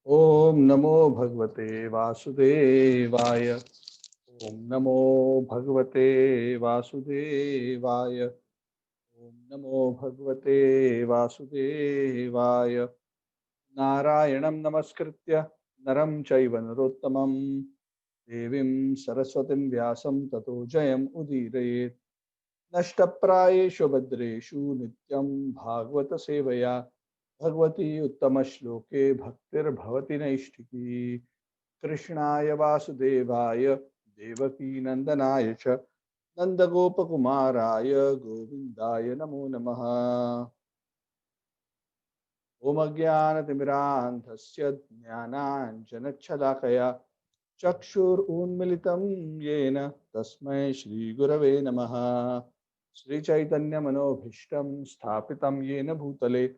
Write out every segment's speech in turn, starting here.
ओम नमो भगवते वासुदेवाय। ओम नमो भगवते वासुदेवाय। ओम नमो भगवते वासुदेवाय। नारायणं नमस्कृत्य नरं चैव नरोत्तमं देवीं सरस्वतीं व्यासं ततो जयम् उदीरयेत्। नष्टप्रायेषु भद्रेषु नित्यं भागवत सेवया भगवती उत्तमश्लोके भक्तिर्भवति नैष्ठिकी। कृष्णाय वासुदेवाय देवकी नंदनाय च नंदगोपकुमाराय गोविन्दाय नमो नमः। ओम अज्ञानतिमिरान्धस्य ज्ञानाञ्जनच्छलाकया चक्षुरुन्मिलितं येन तस्मै श्रीगुरवे नमः। श्रीचैतन्यमनोभीष्टं स्थापितं येन भूतले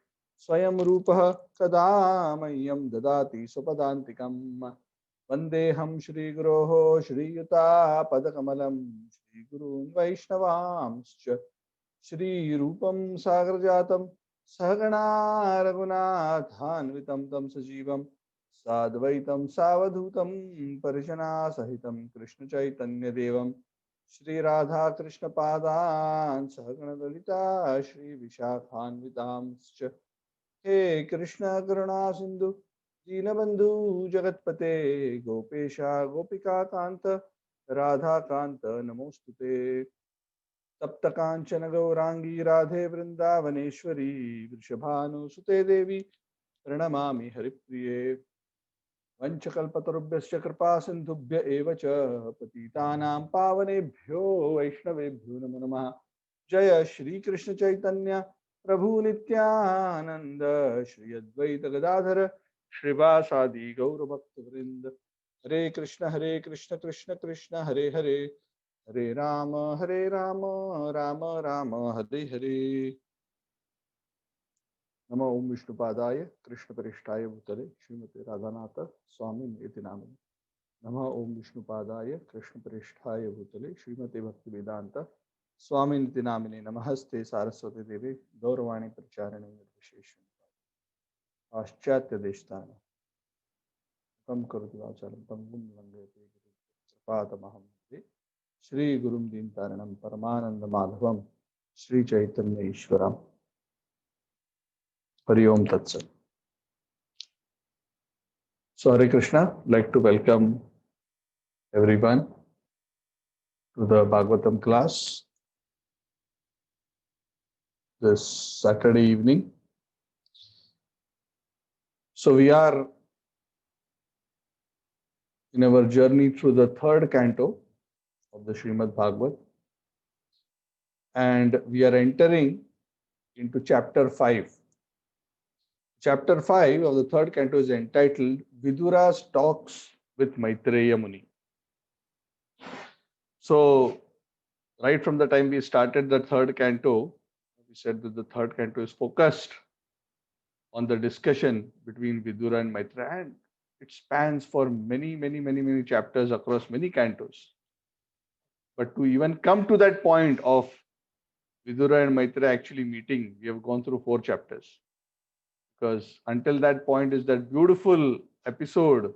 स्वयं रूपः कदा मह्यं ददाति स्वपदान्तिकम्। वन्देऽहं श्रीगुरोः श्रीयुतापदकमलं श्रीगुरून् वैष्णवांश्च श्रीरूपं सागरजातं सहगणा रघुनाथान्वितं तं सजीवं साद्वैतं सावधूतं परिजनासहितं कृष्णचैतन्यदेवं श्रीराधाकृष्णपादान् सहगणललिता श्रीविशाखान्वितांश्च। हे कृष्ण करुणा सिंधु दीनबंधु जगतपते गोपेशा गोपिका कांत राधा कांत नमोस्तुते। तप्त कांचन गौरांगी राधे वृंदावनेश्वरी वृषभानुसुते देवी प्रणमामि हरिप्रिये। वंशकल्पतरुभ्यश्च कृपा सिन्धुभ्य एव च पतितानां पावनेभ्यो वैष्णवेभ्यो नमो नमः। जय श्री कृष्ण चैतन्य प्रभु नित्यानंद श्री अद्वैत गदाधर श्रीवासादि गौरभक्तवृंद। हरे कृष्ण कृष्ण कृष्ण हरे हरे, हरे राम राम राम हरे हरे। नमो ओम विष्णुपादाय कृष्णपृष्ठाय भूतले श्रीमते राधानाथ स्वामी इति नामिने। नमः ओम विष्णुपादाय कृष्णपृष्ठाय भूतले श्रीमते भक्तिवेदांत स्वामी इति नामिने। नमस्ते सारस्वती देवी गौरवाणी प्रचारिणे निर्विशेष पाश्चात्य देशतान कम करोति वाचालं पंगुं लंघयते कृपातमहं वन्दे श्री गुरुं दीनतारिणं परमानंद माधवं श्री चैतन्य ईश्वरम्। हरि ओम तत्सत। So Hare Krishna, like to welcome everyone to the Bhagavatam class this Saturday evening. So we are in our journey through the third canto of the Srimad Bhagavat, and we are entering into chapter 5. Chapter 5 of the third canto is entitled Vidura's Talks with Maitreya Muni. So right from the time we started the third canto, we said that the third canto is focused on the discussion between Vidura and Maitreya, and it spans for many chapters across many cantos. But to even come to that point of Vidura and Maitreya actually meeting, we have gone through 4 chapters. Because until that point is that beautiful episode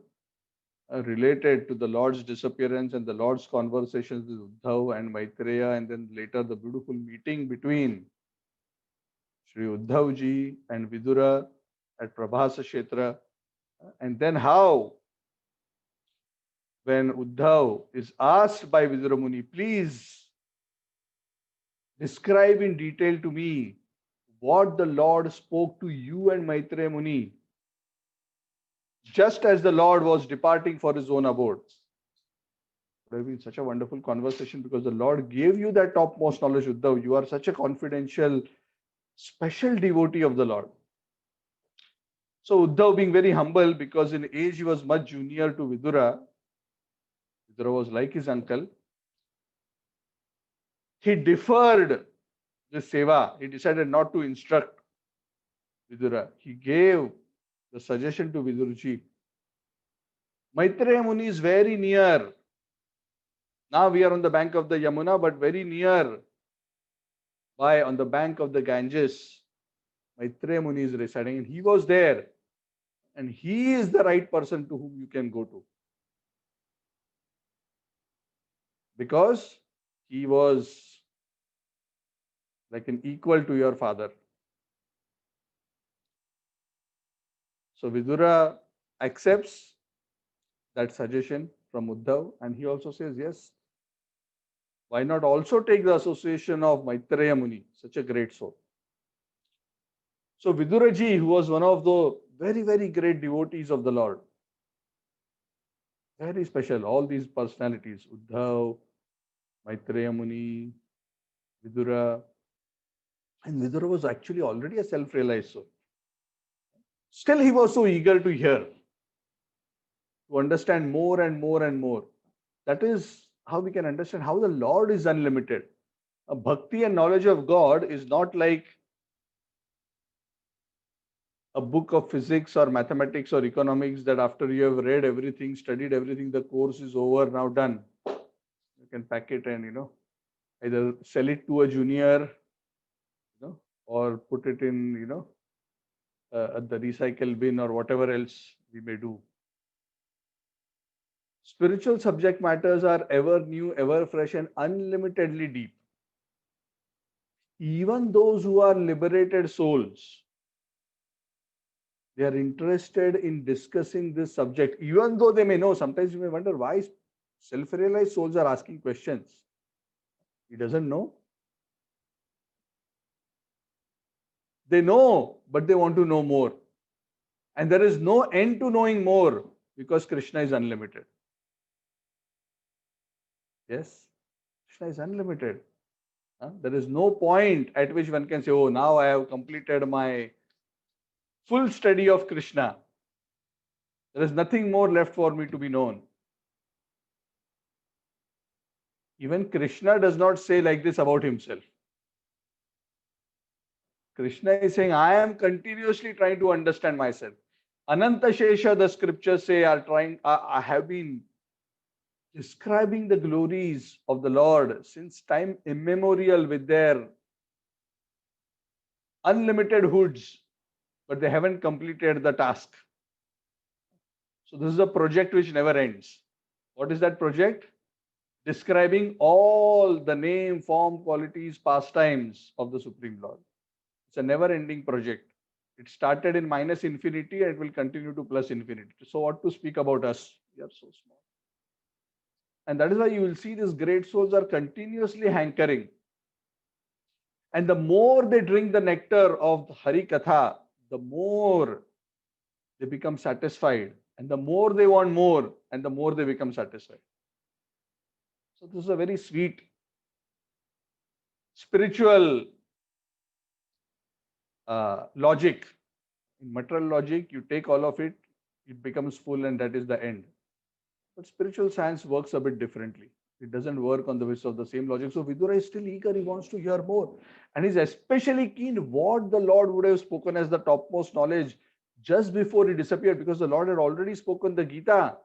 related to the Lord's disappearance and the Lord's conversations with Uddhav and Maitreya, and then later the beautiful meeting between Sri Uddhav ji and Vidura at Prabhasa Kshetra. And then how, when Uddhav is asked by Vidura Muni, please describe in detail to me what the Lord spoke to you and Maitreya Muni just as the Lord was departing for his own abode. It would have been such a wonderful conversation because the Lord gave you that topmost knowledge, Uddhav. You are such a confidential, special devotee of the Lord. So Uddhav, being very humble because in age he was much junior to Vidura, Vidura was like his uncle, he deferred this seva. He decided not to instruct Vidura. He gave the suggestion to Viduruji. Maitreya Muni is very near. Now we are on the bank of the Yamuna, but very near by on the bank of the Ganges. Maitreya Muni is residing, and he was there. and he is the right person to whom you can go to, because he was like an equal to your father. So Vidura accepts that suggestion from Uddhav, and he also says, yes, why not also take the association of Maitreya Muni, such a great soul. So Viduraji, who was one of the very, very great devotees of the Lord, very special, all these personalities, Uddhav, Maitreya Muni, Vidura, and Vidura was actually already a self-realized soul. Still, he was so eager to hear, to understand more and more and more. That is how we can understand how the Lord is unlimited. A bhakti and knowledge of God is not like a book of physics or mathematics or economics that after you have read everything, studied everything, the course is over, now done. You can pack it and, either sell it to a junior, or put it in, at the recycle bin or whatever else we may do. Spiritual subject matters are ever new, ever fresh, and unlimitedly deep. Even those who are liberated souls, they are interested in discussing this subject, even though they may know. Sometimes you may wonder why self-realized souls are asking questions. He doesn't know. They know, but they want to know more. And there is no end to knowing more because Krishna is unlimited. Yes, Krishna is unlimited. There is no point at which one can say, oh, now I have completed my full study of Krishna. There is nothing more left for me to be known. Even Krishna does not say like this about himself. Krishna is saying, I am continuously trying to understand myself. Ananta Shesha, the scriptures say, I have been describing the glories of the Lord since time immemorial with their unlimited hoods, but they haven't completed the task. So this is a project which never ends. What is that project? Describing all the name, form, qualities, pastimes of the Supreme Lord. It's a never-ending project. It started in minus infinity and it will continue to plus infinity. So what to speak about us? We are so small. And that is why you will see these great souls are continuously hankering. And the more they drink the nectar of Hari Katha, the more they become satisfied. And the more they want more, and the more they become satisfied. So this is a very sweet spiritual logic. In material logic, you take all of it, it becomes full, and that is the end. But spiritual science works a bit differently. It doesn't work on the basis of the same logic. So Vidura is still eager, he wants to hear more. And he's especially keen what the Lord would have spoken as the topmost knowledge just before he disappeared, because the Lord had already spoken the Gita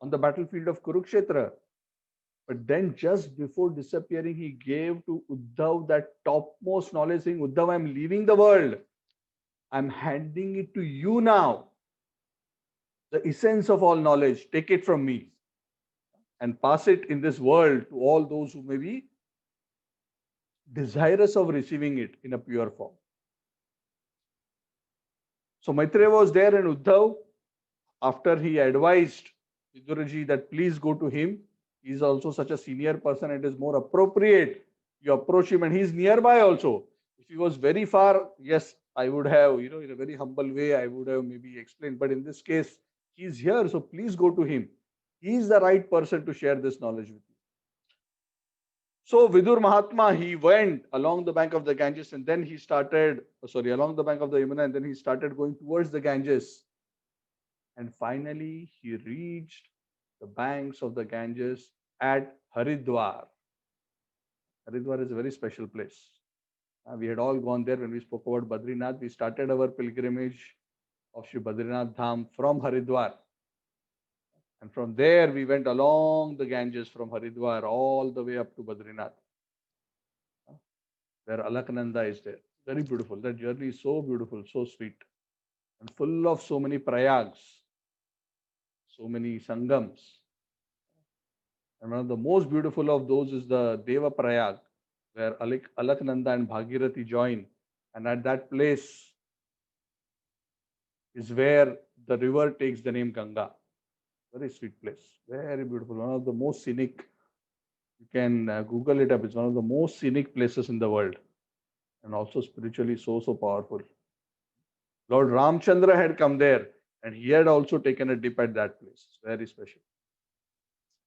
on the battlefield of Kurukshetra. But then just before disappearing, he gave to Uddhav that topmost knowledge, saying, Uddhav, I'm leaving the world. I'm handing it to you now. The essence of all knowledge, take it from me and pass it in this world to all those who may be desirous of receiving it in a pure form. So Maitreya was there, and Uddhav, after he advised Viduraji that please go to him, he is also such a senior person, it is more appropriate you approach him, and he is nearby also. If he was very far, yes, I would have, in a very humble way, I would have maybe explained. But in this case, he is here, so please go to him. He is the right person to share this knowledge with you. So Vidur Mahatma, he went along the bank of the Ganges, and then he started, along the bank of the Yamuna, and then he started going towards the Ganges. And finally, he reached the banks of the Ganges at Haridwar. Haridwar is a very special place. We had all gone there when we spoke about Badrinath. We started our pilgrimage of Shri Badrinath Dham from Haridwar. And from there, we went along the Ganges from Haridwar all the way up to Badrinath, where Alaknanda is there. Very beautiful. That journey is so beautiful, so sweet. and full of so many prayags, so many sangams. And one of the most beautiful of those is the Deva Prayag, where Alaknanda and Bhagirathi join. And at that place is where the river takes the name Ganga. Very sweet place, very beautiful. One of the most scenic. You can Google it up. It's one of the most scenic places in the world, and also spiritually so powerful. Lord Ramchandra had come there, and he had also taken a dip at that place. It's very special.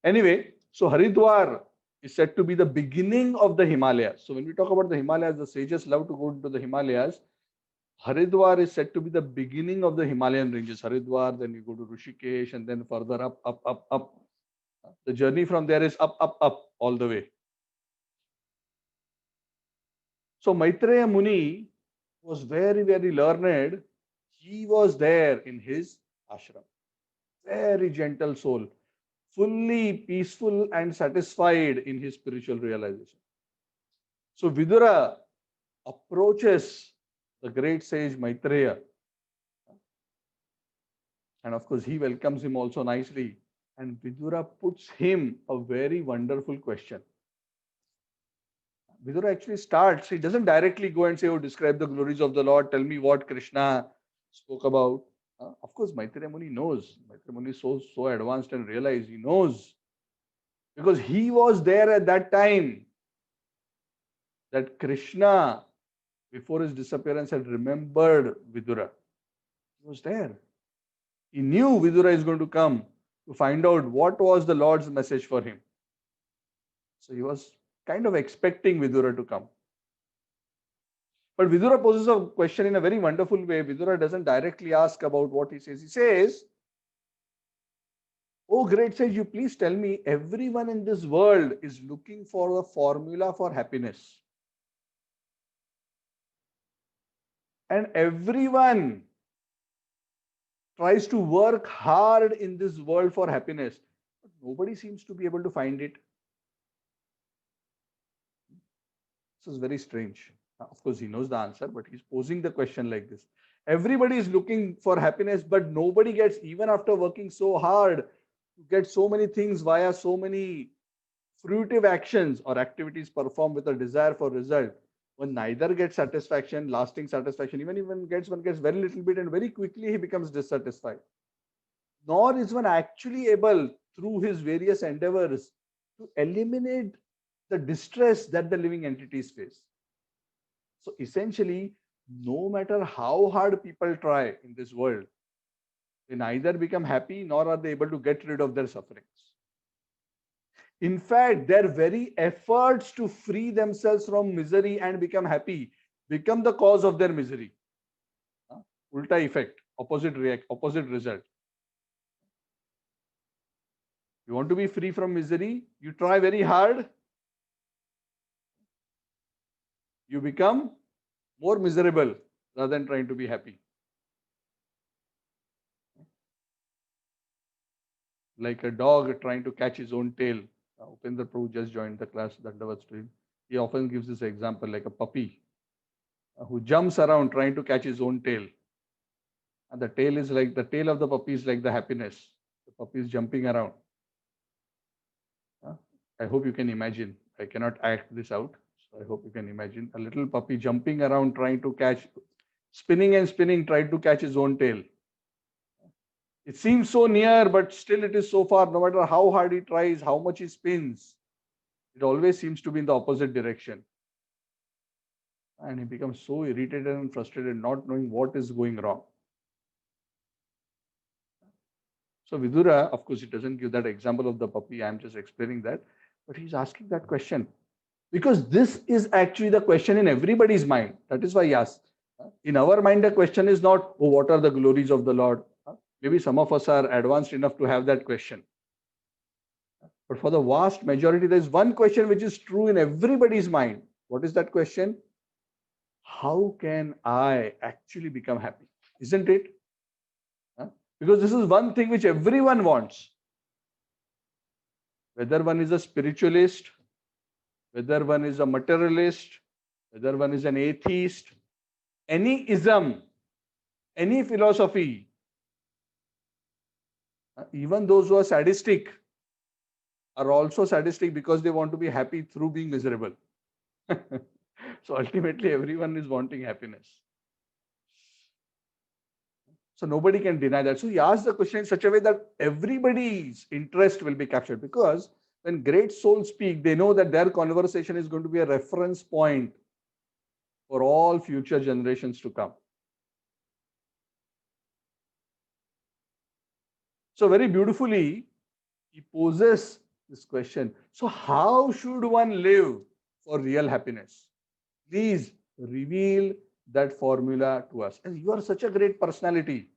Anyway, so Haridwar is said to be the beginning of the Himalayas. So when we talk about the Himalayas, the sages love to go to the Himalayas. Haridwar is said to be the beginning of the Himalayan ranges. Haridwar, then you go to Rishikesh, and then further up. The journey from there is up all the way. So Maitreya Muni was very learned. He was there in his ashram. Very gentle soul, fully peaceful and satisfied in his spiritual realization. So Vidura approaches the great sage Maitreya. And of course, he welcomes him also nicely. And Vidura puts him a very wonderful question. Vidura actually starts, he doesn't directly go and say, oh, describe the glories of the Lord, tell me what Krishna spoke about. Of course, Maitreya Muni knows. Maitreya Muni is so advanced and realized, he knows. Because he was there at that time that Krishna, before his disappearance, had remembered Vidura. He was there. He knew Vidura is going to come to find out what was the Lord's message for him. So he was kind of expecting Vidura to come. But Vidura poses a question in a very wonderful way. Vidura doesn't directly ask about what he says. He says, oh, great sage, you please tell me, everyone in this world is looking for the formula for happiness. And everyone tries to work hard in this world for happiness. But nobody seems to be able to find it. This is very strange. Of course, he knows the answer, but he's posing the question like this. Everybody is looking for happiness, but nobody gets, even after working so hard, to get so many things via so many fruitive actions or activities performed with a desire for result. One neither gets satisfaction, lasting satisfaction, even one gets very little bit and very quickly he becomes dissatisfied. Nor is one actually able, through his various endeavors, to eliminate the distress that the living entities face. So essentially, no matter how hard people try in this world, they neither become happy nor are they able to get rid of their sufferings. In fact, their very efforts to free themselves from misery and become happy become the cause of their misery. Ulta effect, opposite result. You want to be free from misery, you try very hard, you become more miserable rather than trying to be happy. Like a dog trying to catch his own tail. Upendra Prabhu just joined the class, Dandavat stream. He often gives this example like a puppy who jumps around trying to catch his own tail. And the tail is like, the tail of the puppy is like the happiness. The puppy is jumping around. I hope you can imagine. I cannot act this out. So I hope you can imagine a little puppy jumping around trying to catch, spinning and spinning, trying to catch his own tail. It seems so near, but still it is so far. No matter how hard he tries, how much he spins, it always seems to be in the opposite direction. And he becomes so irritated and frustrated, not knowing what is going wrong. So Vidura, of course, he doesn't give that example of the puppy. I'm just explaining that. But he's asking that question. Because this is actually the question in everybody's mind. That is why he asks. In our mind, the question is not, oh, what are the glories of the Lord? Maybe some of us are advanced enough to have that question. But for the vast majority, there is one question which is true in everybody's mind. What is that question? How can I actually become happy? Isn't it? Because this is one thing which everyone wants. Whether one is a spiritualist, whether one is a materialist, whether one is an atheist, any ism, any philosophy, even those who are sadistic, are also sadistic because they want to be happy through being miserable. So ultimately, everyone is wanting happiness. So nobody can deny that. So he asked the question in such a way that everybody's interest will be captured, because when great souls speak, they know that their conversation is going to be a reference point for all future generations to come. So very beautifully, he poses this question. So how should one live for real happiness? Please reveal that formula to us. And you are such a great personality.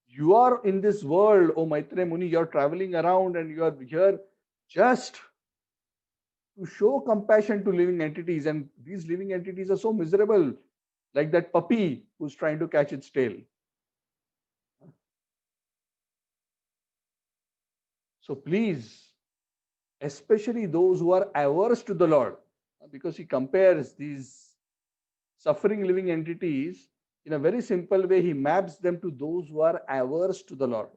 You are in this world, oh Maitreya Muni, you're traveling around and you are here just to show compassion to living entities. And these living entities are so miserable, like that puppy who's trying to catch its tail. So please, especially those who are averse to the Lord, because he compares these suffering living entities in a very simple way. He maps them to those who are averse to the Lord.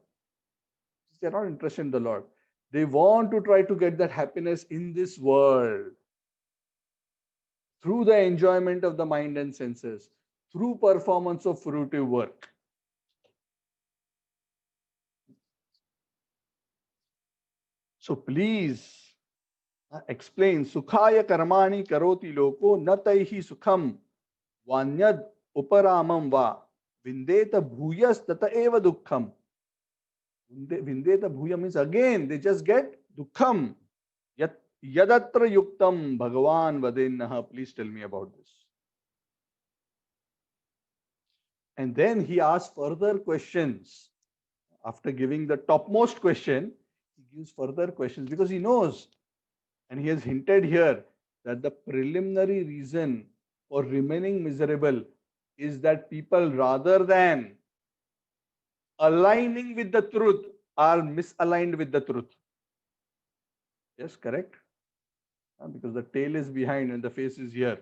They're not interested in the Lord. They want to try to get that happiness in this world through the enjoyment of the mind and senses, through performance of fruitive work. So please explain. Sukhaya karmani karoti loko nataihi sukham vanyad uparamam va vindeta bhuyas tata eva dukkham. Vindeta bhuya means again they just get dukkham. Yadatra yuktam bhagavan vadennaha. Please tell me about this. And then he asks further questions. After giving the topmost question, he gives further questions because he knows, and he has hinted here, that the preliminary reason for remaining miserable is that people, rather than aligning with the truth, are misaligned with the truth. Yes, correct? Because the tail is behind and the face is here.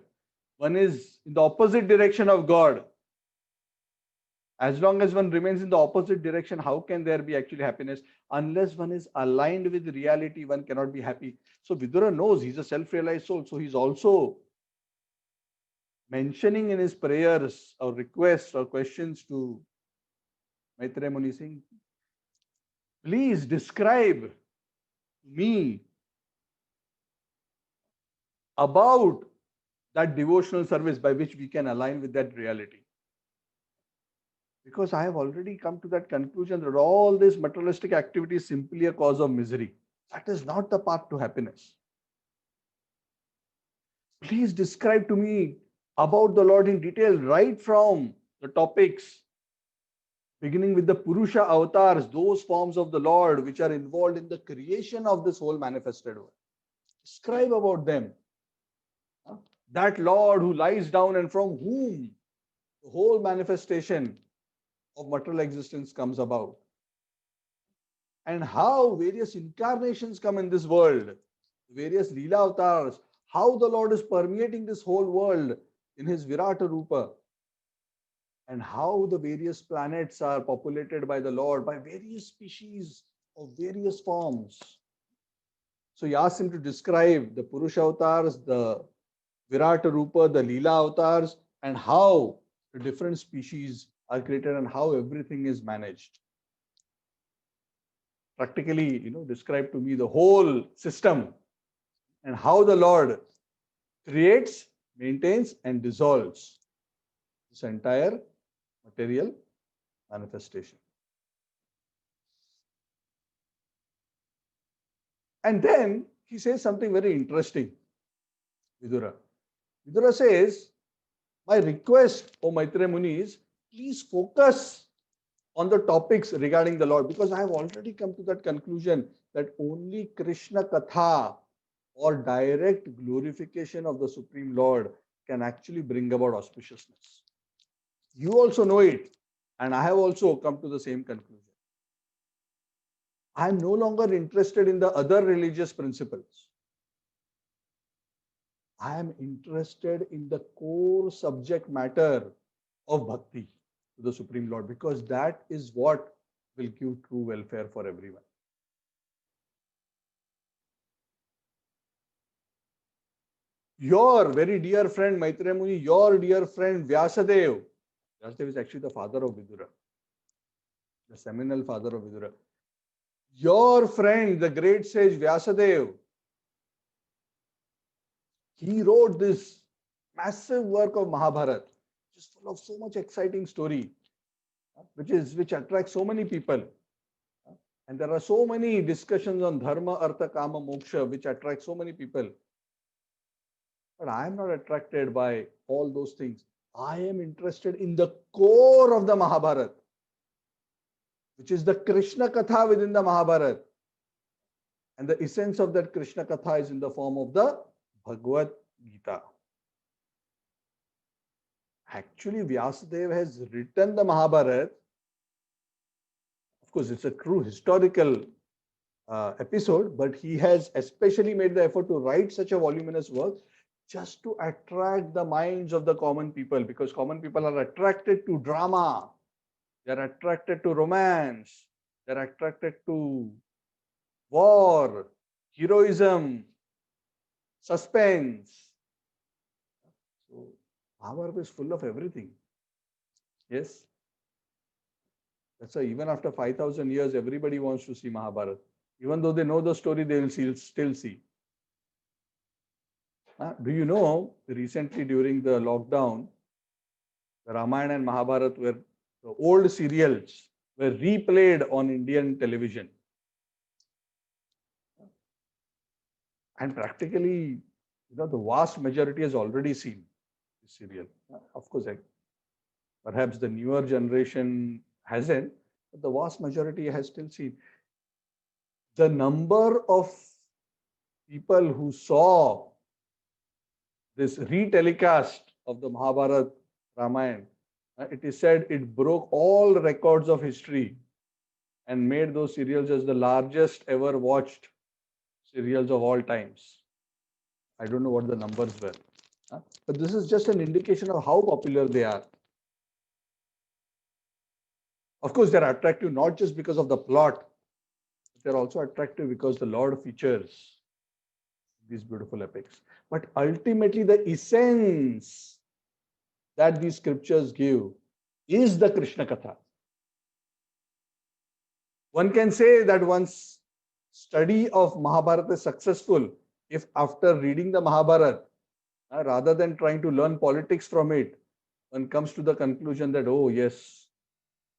One is in the opposite direction of God. As long as one remains in the opposite direction, how can there be actually happiness? Unless one is aligned with reality, one cannot be happy. So Vidura knows he's a self-realized soul. So he's also mentioning in his prayers or requests or questions to Maitreya Muni saying, please describe me about that devotional service by which we can align with that reality. Because I have already come to that conclusion that all this materialistic activity is simply a cause of misery. That is not the path to happiness. Please describe to me about the Lord in detail, right from the topics beginning with the Purusha avatars, those forms of the Lord which are involved in the creation of this whole manifested world. Describe about them. That Lord who lies down and from whom the whole manifestation of material existence comes about. And how various incarnations come in this world, various Leela avatars, how the Lord is permeating this whole world in his Virata Rupa, and how the various planets are populated by the Lord by various species of various forms. So he asks him to describe the Purusha avatars, the Virata Rupa, the Leela avatars, and how the different species are created and how everything is managed. Practically, describe to me the whole system and how the Lord creates, maintains, and dissolves this entire material manifestation. And then he says something very interesting, Vidura. Vidura says, my request, O Maitreya Muni, is please focus on the topics regarding the Lord, because I have already come to that conclusion that only Krishna Katha or direct glorification of the Supreme Lord can actually bring about auspiciousness. You also know it, and I have also come to the same conclusion. I am no longer interested in the other religious principles. I am interested in the core subject matter of bhakti, to the Supreme Lord, because that is what will give true welfare for everyone. Your very dear friend Maitreya Muni, your dear friend Vyasadeva. Vyasadeva is actually the father of Vidura, the seminal father of Vidura. Your friend, the great sage Vyasadeva, he wrote this massive work of Mahabharata, which is full of so much exciting story, which attracts so many people. And there are so many discussions on dharma, artha, kama, moksha, which attract so many people. But I am not attracted by all those things. I am interested in the core of the Mahabharata, which is the Krishna Katha within the Mahabharata. And the essence of that Krishna Katha is in the form of the Bhagavad Gita. Actually, Vyasadeva has written the Mahabharata. Of course, it's a true historical episode, but he has especially made the effort to write such a voluminous work just to attract the minds of the common people, because common people are attracted to drama, they are attracted to romance, they are attracted to war, heroism, suspense. So Mahabharata is full of everything. Yes. That's why even after 5,000 years, everybody wants to see Mahabharata. Even though they know the story, they will still see. Do you know, recently during the lockdown, the Ramayana and Mahabharata were, the old serials were replayed on Indian television. And practically, the vast majority has already seen this serial. Of course, perhaps the newer generation hasn't, but the vast majority has still seen. The number of people who saw this retelecast of the Mahabharata Ramayana, it is said it broke all records of history and made those serials as the largest ever watched serials of all times. I don't know what the numbers were, but this is just an indication of how popular they are. Of course, they're attractive not just because of the plot, but they're also attractive because the Lord features these beautiful epics. But ultimately, the essence that these scriptures give is the Krishna Katha. One can say that one's study of Mahabharata is successful if after reading the Mahabharata, rather than trying to learn politics from it, one comes to the conclusion that, oh yes,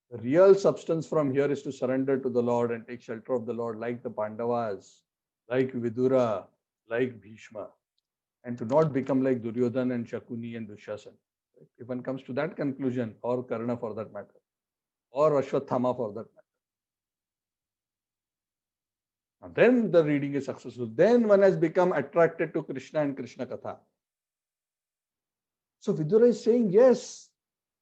the real substance from here is to surrender to the Lord and take shelter of the Lord, like the Pandavas, like Vidura, like Bhishma, and to not become like Duryodhana and Shakuni and Dushasan. If one comes to that conclusion, or Karna for that matter, or Ashwathama for that matter, then the reading is successful. Then one has become attracted to Krishna and Krishna Katha. So Vidura is saying, yes,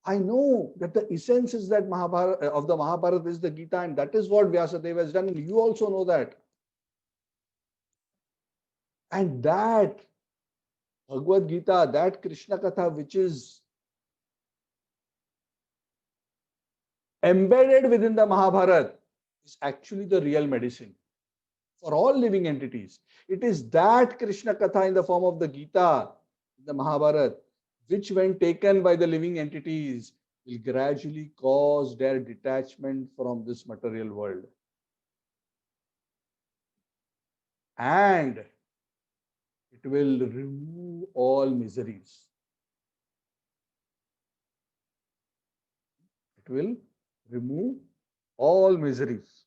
I know that the essence is that Mahabharata, of the Mahabharata is the Gita, and that is what Vyasadeva has done, and you also know that. And that Bhagavad Gita, that Krishna Katha, which is embedded within the Mahabharata, is actually the real medicine for all living entities. It is that Krishna Katha in the form of the Gita, the Mahabharata, which when taken by the living entities will gradually cause their detachment from this material world. And it will remove all miseries. It will remove all miseries.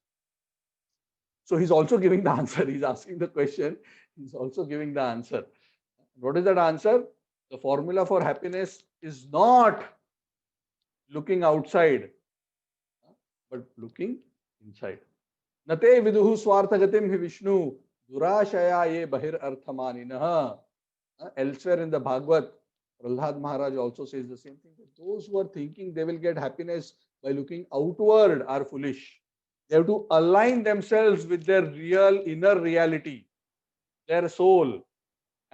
So he's also giving the answer. He's asking the question. He's also giving the answer. What is that answer? The formula for happiness is not looking outside, but looking inside. Nate viduhu swarthagatim hi Vishnu durashaya ye bahir arthamaninaha. Elsewhere in the Bhagavad, Prahlad Maharaj also says the same thing. That those who are thinking they will get happiness by looking outward are foolish. They have to align themselves with their real inner reality, their soul,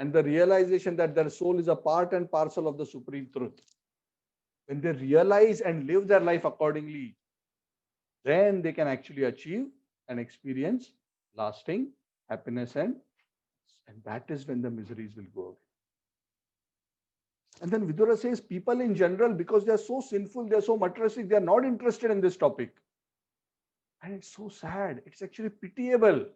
and the realization that their soul is a part and parcel of the supreme truth. when they realize and live their life accordingly, then they can actually achieve and experience lasting happiness, and that is when the miseries will go away. And then Vidura says people in general, because they are so sinful, they are so materialistic, they are not interested in this topic. And it's so sad. It's actually pitiable.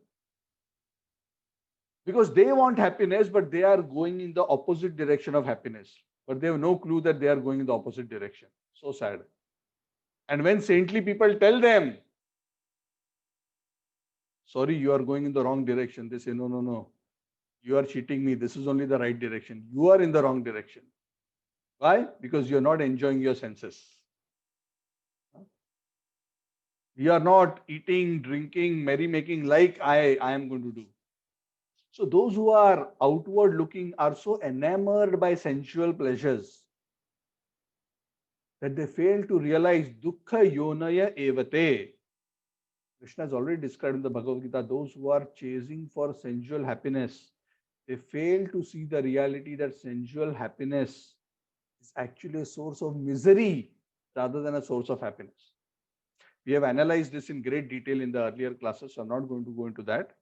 Because they want happiness, but they are going in the opposite direction of happiness. But they have no clue that they are going in the opposite direction. So sad. And when saintly people tell them, sorry, you are going in the wrong direction, they say, no, no, no. You are cheating me. This is only the right direction. You are in the wrong direction. Why? Because you are not enjoying your senses. We are not eating, drinking, merrymaking like I am going to do. So those who are outward looking are so enamored by sensual pleasures that they fail to realize dukkha yonaya evate. Krishna has already described in the Bhagavad Gita, those who are chasing for sensual happiness, they fail to see the reality that sensual happiness is actually a source of misery rather than a source of happiness. We have analyzed this in great detail in the earlier classes, so I'm not going to go into that.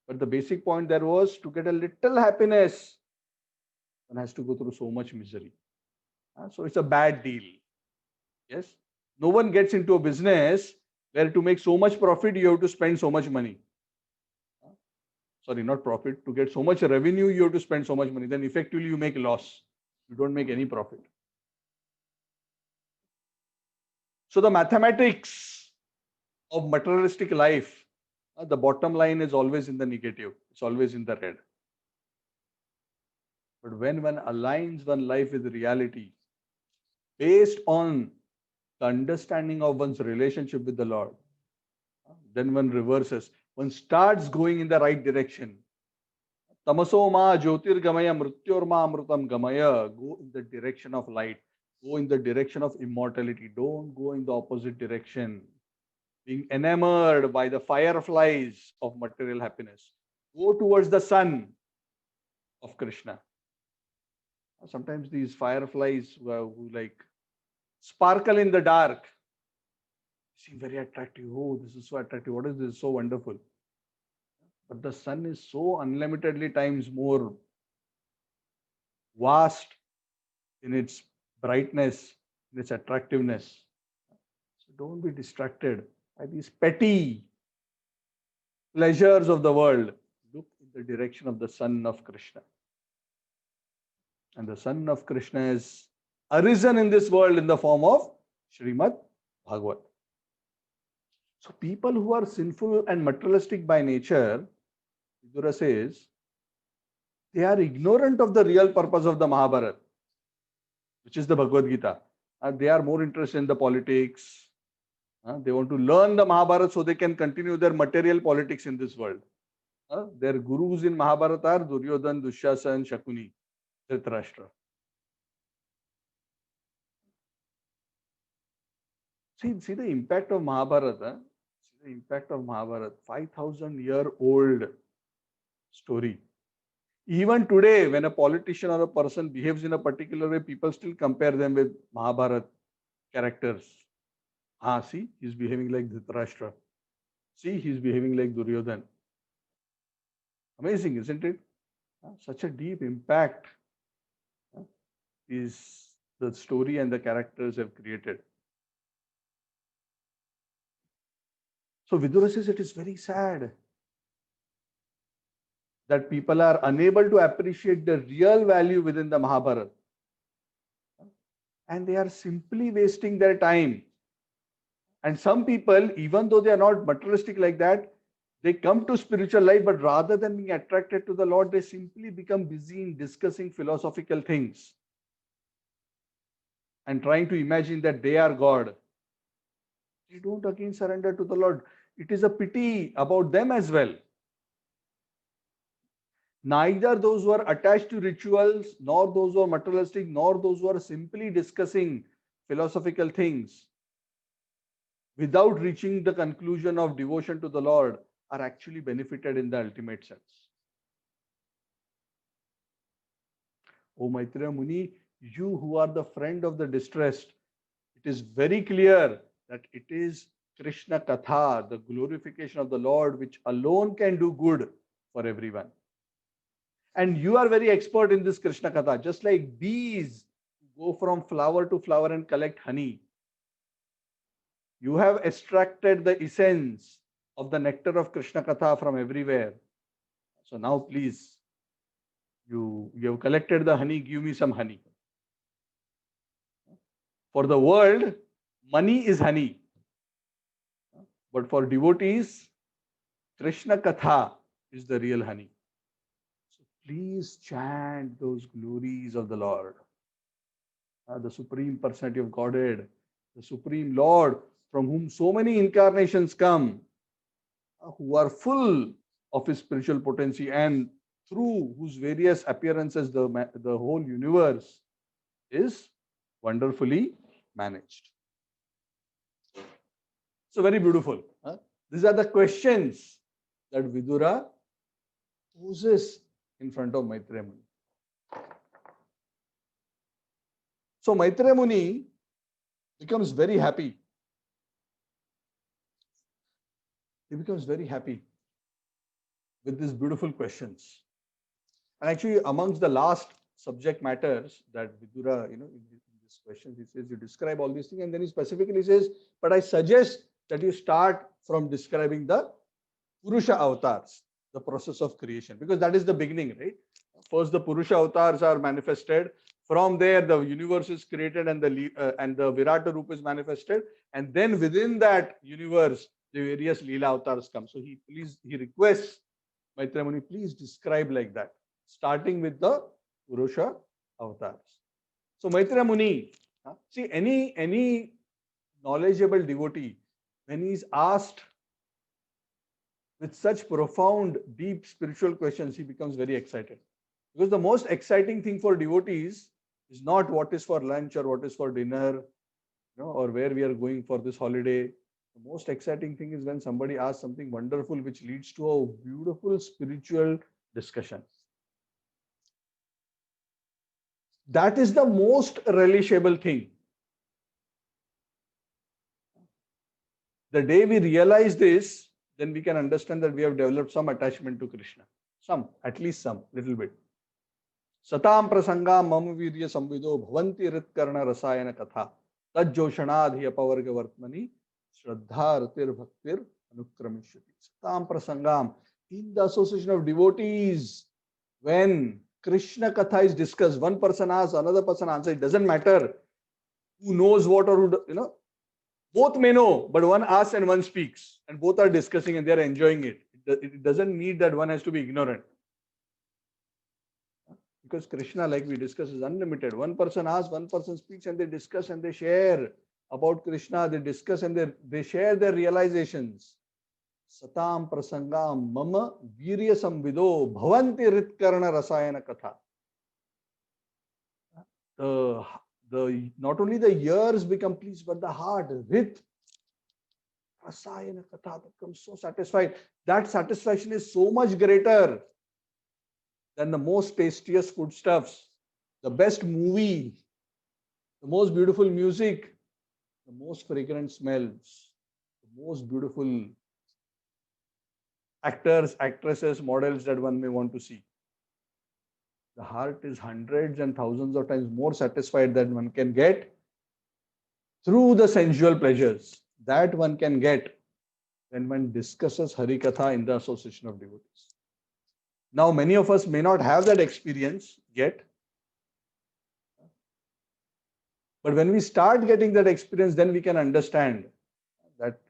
But the basic point there was, to get a little happiness, one has to go through so much misery. So it's a bad deal. Yes. No one gets into a business where to make so much profit, you have to spend so much money. Sorry, not profit. To get so much revenue, you have to spend so much money. Then effectively you make loss. You don't make any profit. So the mathematics of materialistic life, the bottom line is always in the negative. It's always in the red. But when one aligns one life with reality, based on the understanding of one's relationship with the Lord, then one reverses. One starts going in the right direction. Tamaso ma jyotirgamaya mrityorma amrutam gamaya. Go in the direction of light. Go in the direction of immortality. Don't go in the opposite direction. Being enamored by the fireflies of material happiness. Go towards the sun of Krishna. Sometimes these fireflies who like sparkle in the dark seem very attractive. Oh, this is so attractive. What is this? So wonderful. But the sun is so unlimitedly times more vast in its brightness, in its attractiveness. So don't be distracted by these petty pleasures of the world. Look in the direction of the Son of Krishna. And the Son of Krishna is arisen in this world in the form of Srimad Bhagavat. So people who are sinful and materialistic by nature, Vidura says, they are ignorant of the real purpose of the Mahabharata, which is the Bhagavad Gita. They are more interested in the politics. They want to learn the Mahabharata so they can continue their material politics in this world. Their gurus in Mahabharata are Duryodhan, Dushyasan, Shakuni, Dhritarashtra. See the impact of Mahabharata. See the impact of Mahabharata. 5,000-year-old story. Even today, when a politician or a person behaves in a particular way, people still compare them with Mahabharata characters. See, he's behaving like Dhritarashtra. See, he's behaving like Duryodhan. Amazing, isn't it? Such a deep impact is the story and the characters have created. So Vidura says it is very sad that people are unable to appreciate the real value within the Mahabharata. And they are simply wasting their time. And some people, even though they are not materialistic like that, they come to spiritual life, but rather than being attracted to the Lord, they simply become busy in discussing philosophical things and trying to imagine that they are God. They don't again surrender to the Lord. It is a pity about them as well. Neither those who are attached to rituals, nor those who are materialistic, nor those who are simply discussing philosophical things without reaching the conclusion of devotion to the Lord are actually benefited in the ultimate sense. O Maitreya Muni, you who are the friend of the distressed, it is very clear that it is Krishna Katha, the glorification of the Lord, which alone can do good for everyone. And you are very expert in this Krishna Katha, just like bees go from flower to flower and collect honey. You have extracted the essence of the nectar of Krishna Katha from everywhere. So now please, you have collected the honey, give me some honey. For the world, money is honey. But for devotees, Krishna Katha is the real honey. So please chant those glories of the Lord. The Supreme Personality of Godhead, the Supreme Lord, from whom so many incarnations come, who are full of his spiritual potency and through whose various appearances the whole universe is wonderfully managed. So very beautiful. These are the questions that Vidura poses in front of Maitreya Muni. So Maitreya Muni becomes very happy. He becomes very happy with these beautiful questions. And actually, amongst the last subject matters that Vidura, in this question, he says, you describe all these things, and then he specifically says, but I suggest that you start from describing the Purusha avatars, the process of creation, because that is the beginning, right? First, the Purusha avatars are manifested. From there, the universe is created and the Virata Rupa is manifested. And then within that universe, the various Leela avatars come. So he requests Maitreya Muni, please describe like that, starting with the Purusha avatars. So Maitreya Muni, see, any knowledgeable devotee, when he is asked with such profound, deep spiritual questions, he becomes very excited. Because the most exciting thing for devotees is not what is for lunch or what is for dinner, or where we are going for this holiday. The most exciting thing is when somebody asks something wonderful which leads to a beautiful spiritual discussion. That is the most relishable thing. The day we realize this, then we can understand that we have developed some attachment to Krishna. At least some, little bit. Satam prasanga mam virya samvido bhavanti ritkarna rasayana katha tajjoshanadhi apavarga vartmani shraddha ratir bhaktir anukramishati. Satam prasangam, in the association of devotees, when Krishna Katha is discussed, one person asks, another person answers, it doesn't matter who knows what or who, both may know, but one asks and one speaks, and both are discussing and they are enjoying it. It doesn't need that one has to be ignorant. Because Krishna, like we discussed, is unlimited. One person asks, one person speaks, and they discuss and they share about Krishna. They discuss and they share their realizations. Satam prasangam mama virya samvido bhavanti ritkarna rasayana katha. Not only the ears become pleased, but the heart, rit rasayana katha, becomes so satisfied. That satisfaction is so much greater than the most tastiest foodstuffs, the best movie, the most beautiful music, the most fragrant smells, the most beautiful actors, actresses, models that one may want to see. The heart is hundreds and thousands of times more satisfied than one can get through the sensual pleasures that one can get when one discusses Harikatha in the association of devotees. Now, many of us may not have that experience yet. But when we start getting that experience, then we can understand that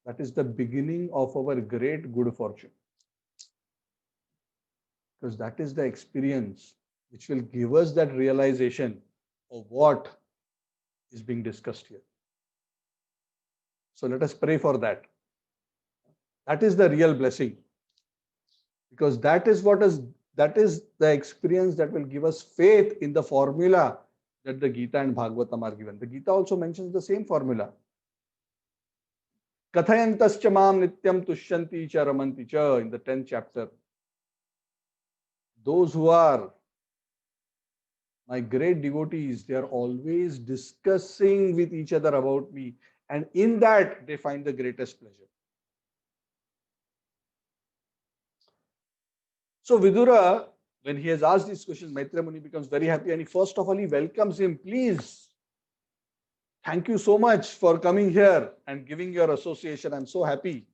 that is the beginning of our great good fortune. Because that is the experience which will give us that realization of what is being discussed here. So let us pray for that. That is the real blessing. Because that is the experience that will give us faith in the formula that the Gita and Bhagavatam are given. The Gita also mentions the same formula. Kathayantascha mam nityam tushyanti cha ramanti cha, in the 10th chapter. Those who are My great devotees, they are always discussing with each other about me. And in that, they find the greatest pleasure. So Vidura, when he has asked these questions, Maitreya Muni becomes very happy and he first of all, he welcomes him. Please, thank you so much for coming here and giving your association. I'm so happy.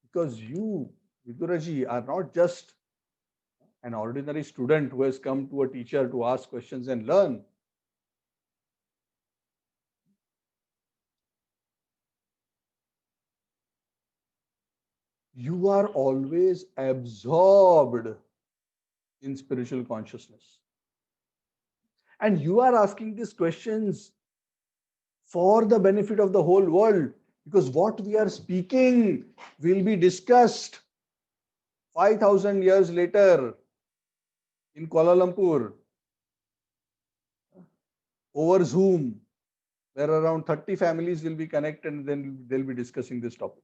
Because you, Viduraji, are not just an ordinary student who has come to a teacher to ask questions and learn. You are always absorbed in spiritual consciousness. And you are asking these questions for the benefit of the whole world, because what we are speaking will be discussed 5,000 years later in Kuala Lumpur over Zoom, where around 30 families will be connected and then they'll be discussing this topic.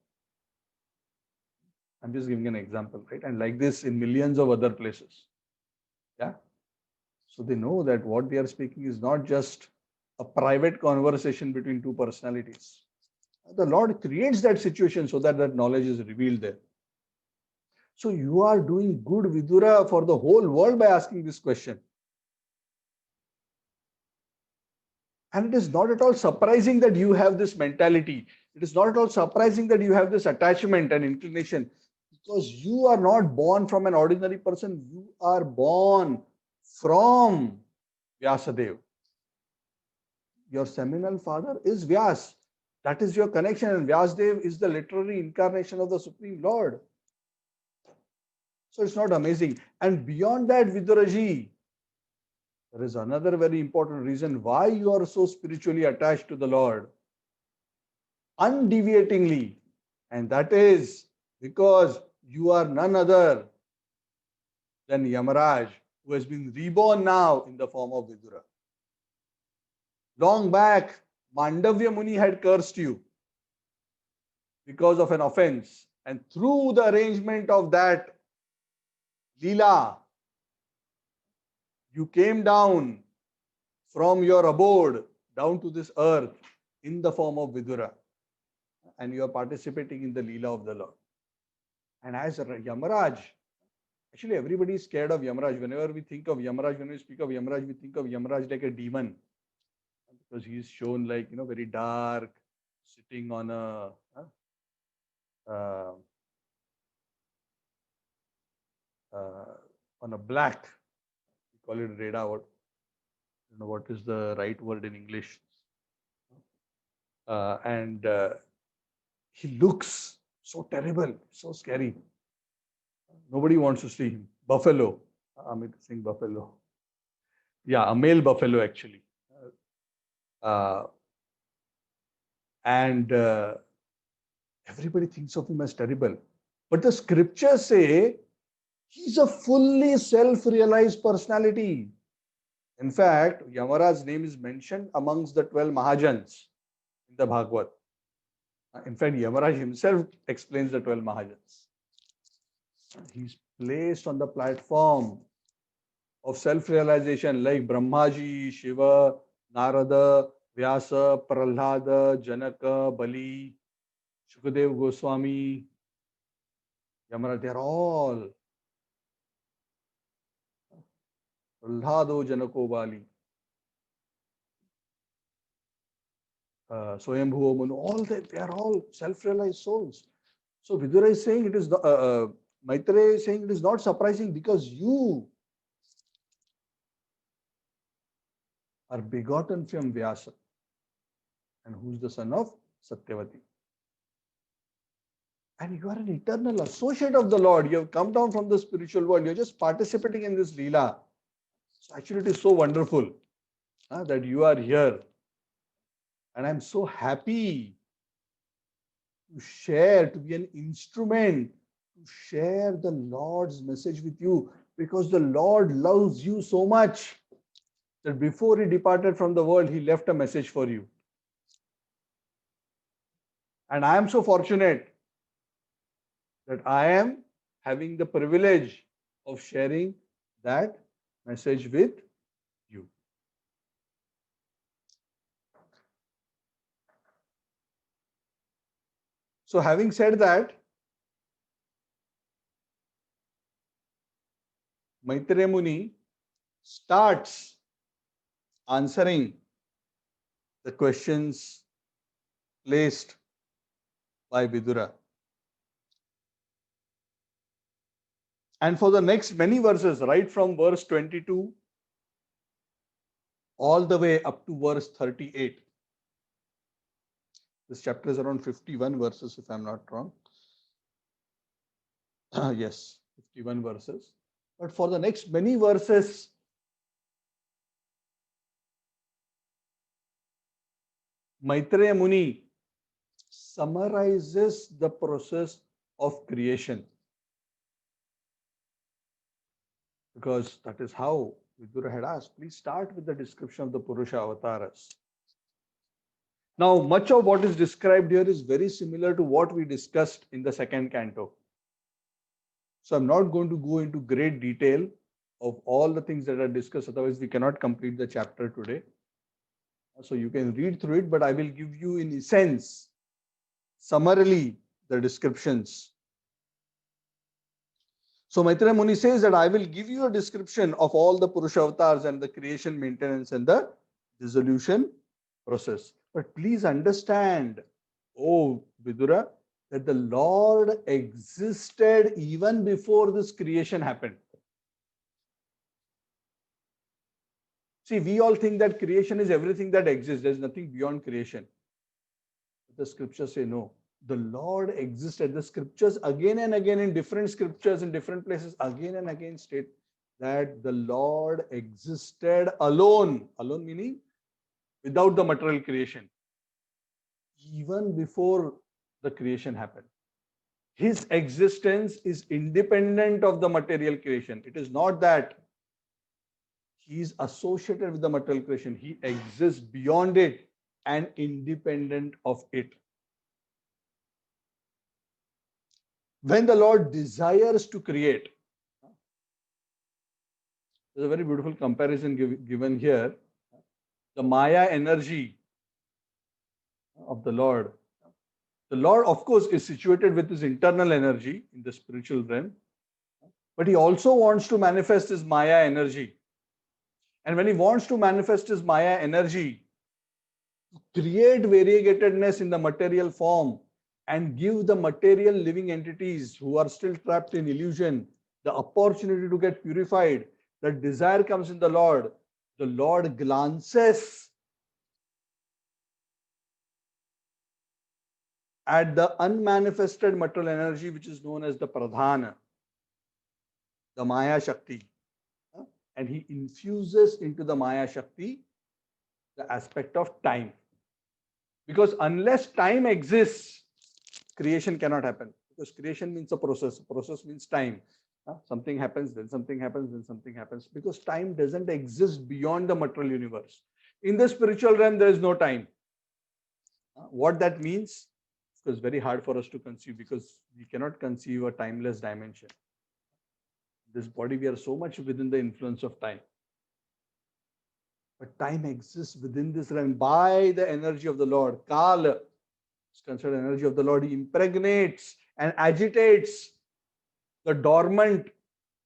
I'm just giving an example, right? And like this in millions of other places. Yeah. So they know that what they are speaking is not just a private conversation between two personalities. The Lord creates that situation so that that knowledge is revealed there. So you are doing good, Vidura, for the whole world by asking this question. And it is not at all surprising that you have this mentality. It is not at all surprising that you have this attachment and inclination, because you are not born from an ordinary person. You are born from Vyasadeva. Your seminal father is Vyas. That is your connection. And Vyasdev is the literary incarnation of the Supreme Lord. So it's not amazing. And beyond that, Viduraji, there is another very important reason why you are so spiritually attached to the Lord, undeviatingly. And that is because you are none other than Yamaraj, who has been reborn now in the form of Vidura. Long back, Mandavya Muni had cursed you because of an offense. And through the arrangement of that Leela, you came down from your abode down to this earth in the form of Vidura. And you are participating in the Leela of the Lord. And as Yamaraj, actually everybody is scared of Yamaraj. Whenever we think of Yamaraj, when we speak of Yamaraj, we think of Yamaraj like a demon. Because he is shown like, very dark, sitting on a uh, black, we call it Reda. What is the right word in English? And he looks so terrible, so scary. Nobody wants to see him. Buffalo. Amit Singh Buffalo. Yeah, a male buffalo actually. And everybody thinks of him as terrible. But the scriptures say he's a fully self-realized personality. In fact, Yamaraj's name is mentioned amongst the 12 Mahajans in the Bhagavad. In fact, Yamaraj himself explains the 12 Mahajans. He's placed on the platform of self-realization like Brahmaji, Shiva, Narada, Vyasa, Prahlada, Janaka, Bali, Shukadev Goswami, Yamaraj, they're all Prahlado, Janako, Bali, Swayambhuva Manu, all that, they are all self-realized souls. So Vidura is saying it is, Maitreya is saying it is not surprising because you are begotten from Vyasa, and who is the son of Satyavati. And you are an eternal associate of the Lord. You have come down from the spiritual world. You're just participating in this Leela. So actually, it is so wonderful that you are here. And I'm so happy to share, to be an instrument, to share the Lord's message with you, because the Lord loves you so much that before he departed from the world, he left a message for you. And I am so fortunate that I am having the privilege of sharing that message with So having said that, Maitreya Muni starts answering the questions placed by Vidura. And for the next many verses, right from verse 22 all the way up to verse 38, this chapter is around 51 verses, if I'm not wrong. Yes, 51 verses. But for the next many verses, Maitreya Muni summarizes the process of creation. Because that is how Vidura had asked. Please start with the description of the Purusha avatars. Now, much of what is described here is very similar to what we discussed in the second canto. So I'm not going to go into great detail of all the things that are discussed, otherwise we cannot complete the chapter today. So you can read through it, but I will give you in essence, summarily, the descriptions. So Maitreya Muni says that I will give you a description of all the Purusha avatars and the creation, maintenance and the dissolution process. But please understand, oh Vidura, that the Lord existed even before this creation happened. See, we all think that creation is everything that exists. There's nothing beyond creation. But the scriptures say no. The Lord existed. The scriptures again and again in different scriptures in different places again and again state that the Lord existed alone. Alone meaning without the material creation. Even before the creation happened. His existence is independent of the material creation. It is not that he is associated with the material creation. He exists beyond it and independent of it. When the Lord desires to create, there's a very beautiful comparison given here. The Maya energy of the Lord. The Lord, of course, is situated with his internal energy in the spiritual realm, but he also wants to manifest his Maya energy. And when he wants to manifest his Maya energy, to create variegatedness in the material form and give the material living entities who are still trapped in illusion the opportunity to get purified, the desire comes in the Lord. The Lord glances at the unmanifested material energy, which is known as the Pradhana, the Maya Shakti. And he infuses into the Maya Shakti the aspect of time. Because unless time exists, creation cannot happen. Because creation means a process. Process means time. Something happens, then something happens, then something happens. Because time doesn't exist beyond the material universe. In the spiritual realm, there is no time. What that means is very hard for us to conceive because we cannot conceive a timeless dimension. This body, we are so much within the influence of time. But time exists within this realm by the energy of the Lord. Kala is considered energy of the Lord. He impregnates and agitates the dormant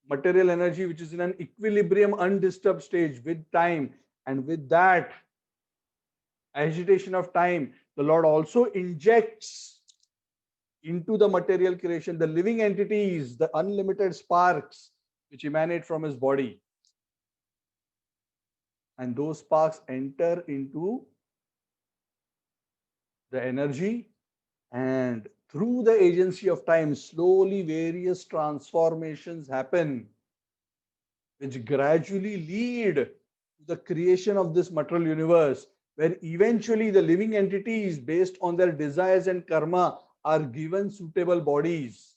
material energy, which is in an equilibrium, undisturbed stage with time. And with that agitation of time, the Lord also injects into the material creation the living entities, the unlimited sparks which emanate from his body. And those sparks enter into the energy, and through the agency of time, slowly various transformations happen, which gradually lead to the creation of this material universe, where eventually the living entities, based on their desires and karma, are given suitable bodies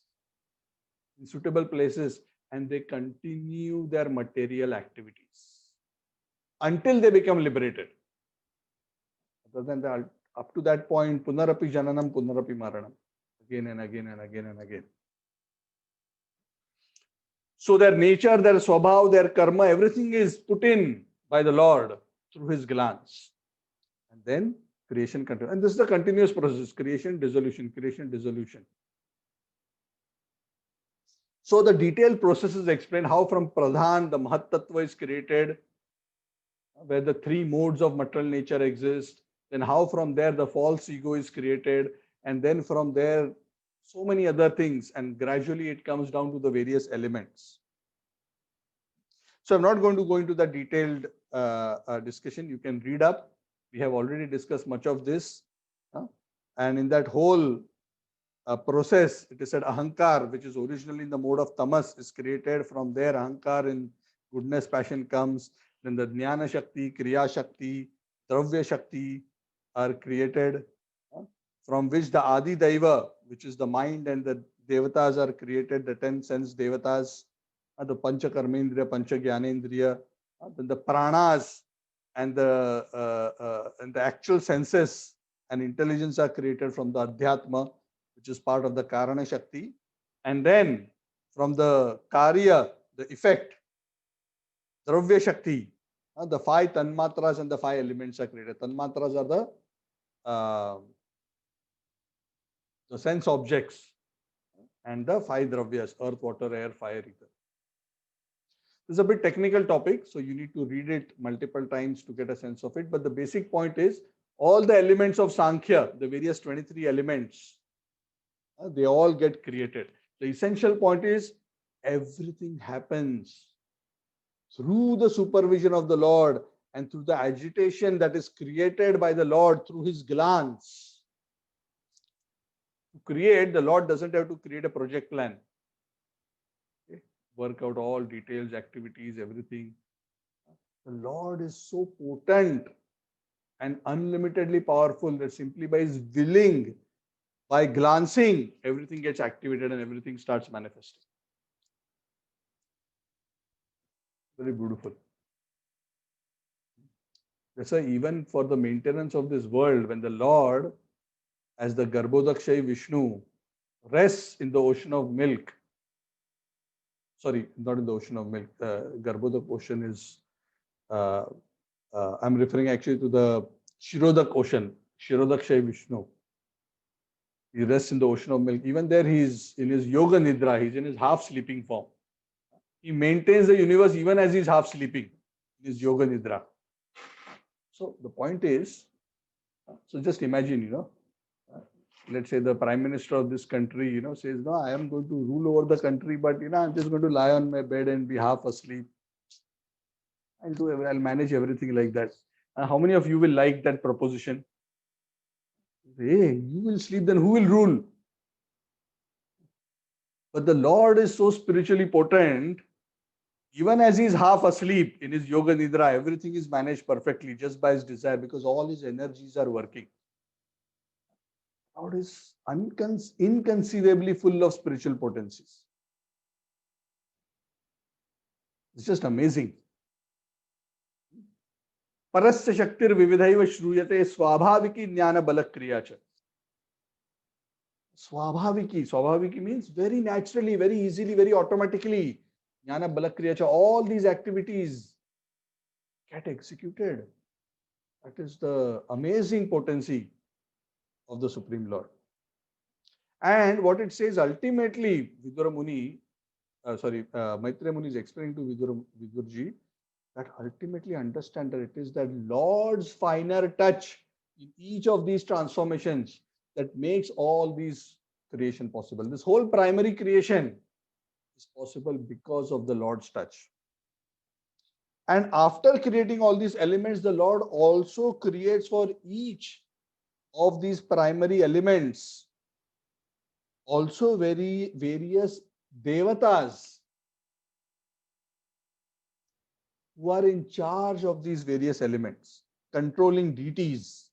in suitable places, and they continue their material activities until they become liberated. Other than that, up to that point, punarapi jananam, punarapi maranam, again and again and again and again. So their nature, their swabhav, their karma, everything is put in by the Lord through his glance. And then creation continues. And this is a continuous process, creation, dissolution, creation, dissolution. So the detailed processes explain how from Pradhan, the Mahat Tattva is created, where the three modes of material nature exist, then how from there the false ego is created, and then from there so many other things, and gradually it comes down to the various elements. So I'm not going to go into the detailed discussion. You can read up. We have already discussed much of this. And in that whole process, it is said Ahankar, which is originally in the mode of tamas, is created. From there, Ahankar in goodness, passion comes. Then the Jnana Shakti, Kriya Shakti, Dravya Shakti are created, from which the Adi Daiva, which is the mind, and the Devatas are created, the 10 sense Devatas, the Pancha Karmendriya, Pancha Jnanendriya, then the Pranas and the actual senses and intelligence are created from the Adhyatma, which is part of the Karana Shakti. And then from the Karya, the effect, Dravya Shakti, the 5 Tanmatras and the 5 elements are created. Tanmatras are the sense objects, and the 5 Dravyas, earth, water, air, fire, ether. This is a bit technical topic, so you need to read it multiple times to get a sense of it. But the basic point is all the elements of Sankhya, the various 23 elements, they all get created. The essential point is everything happens through the supervision of the Lord and through the agitation that is created by the Lord through his glance. To create, the Lord doesn't have to create a project plan. Okay? Work out all details, activities, everything. The Lord is so potent and unlimitedly powerful that simply by his willing, by glancing, everything gets activated and everything starts manifesting. Very beautiful. That's why even for the maintenance of this world, when the Lord, as the Garbhodakshayi Vishnu, rests in the ocean of milk, sorry, not in the ocean of milk, Garbhodak ocean is, I'm referring actually to the Shirodak ocean, Shirodakshayi Vishnu. He rests in the ocean of milk. Even there, he's in his yoga nidra, he's in his half sleeping form. He maintains the universe even as he's half sleeping in his yoga nidra. So the point is, so just imagine, let's say the prime minister of this country, says, no, I am going to rule over the country, but, I'm just going to lie on my bed and be half asleep. I'll manage everything like that. How many of you will like that proposition? Hey, you will sleep, then who will rule? But the Lord is so spiritually potent, even as he is half asleep in his yoga nidra, everything is managed perfectly just by his desire, because all his energies are working. God is inconceivably full of spiritual potencies. It's just amazing. Parasya Shaktir Vividhaiva Shruyate Swabhaviki Jnana Balakriya Cha. Swabhaviki means very naturally, very easily, very automatically. Jnana Balakriya Cha, all these activities get executed. That is the amazing potency of the Supreme Lord. And what it says ultimately, Vidura Muni, Maitreya Muni is explaining to Vidurji that ultimately understand that it is that Lord's finer touch in each of these transformations that makes all these creation possible. This whole primary creation is possible because of the Lord's touch. And after creating all these elements, the Lord also creates for each of these primary elements also various devatas who are in charge of these various elements, controlling deities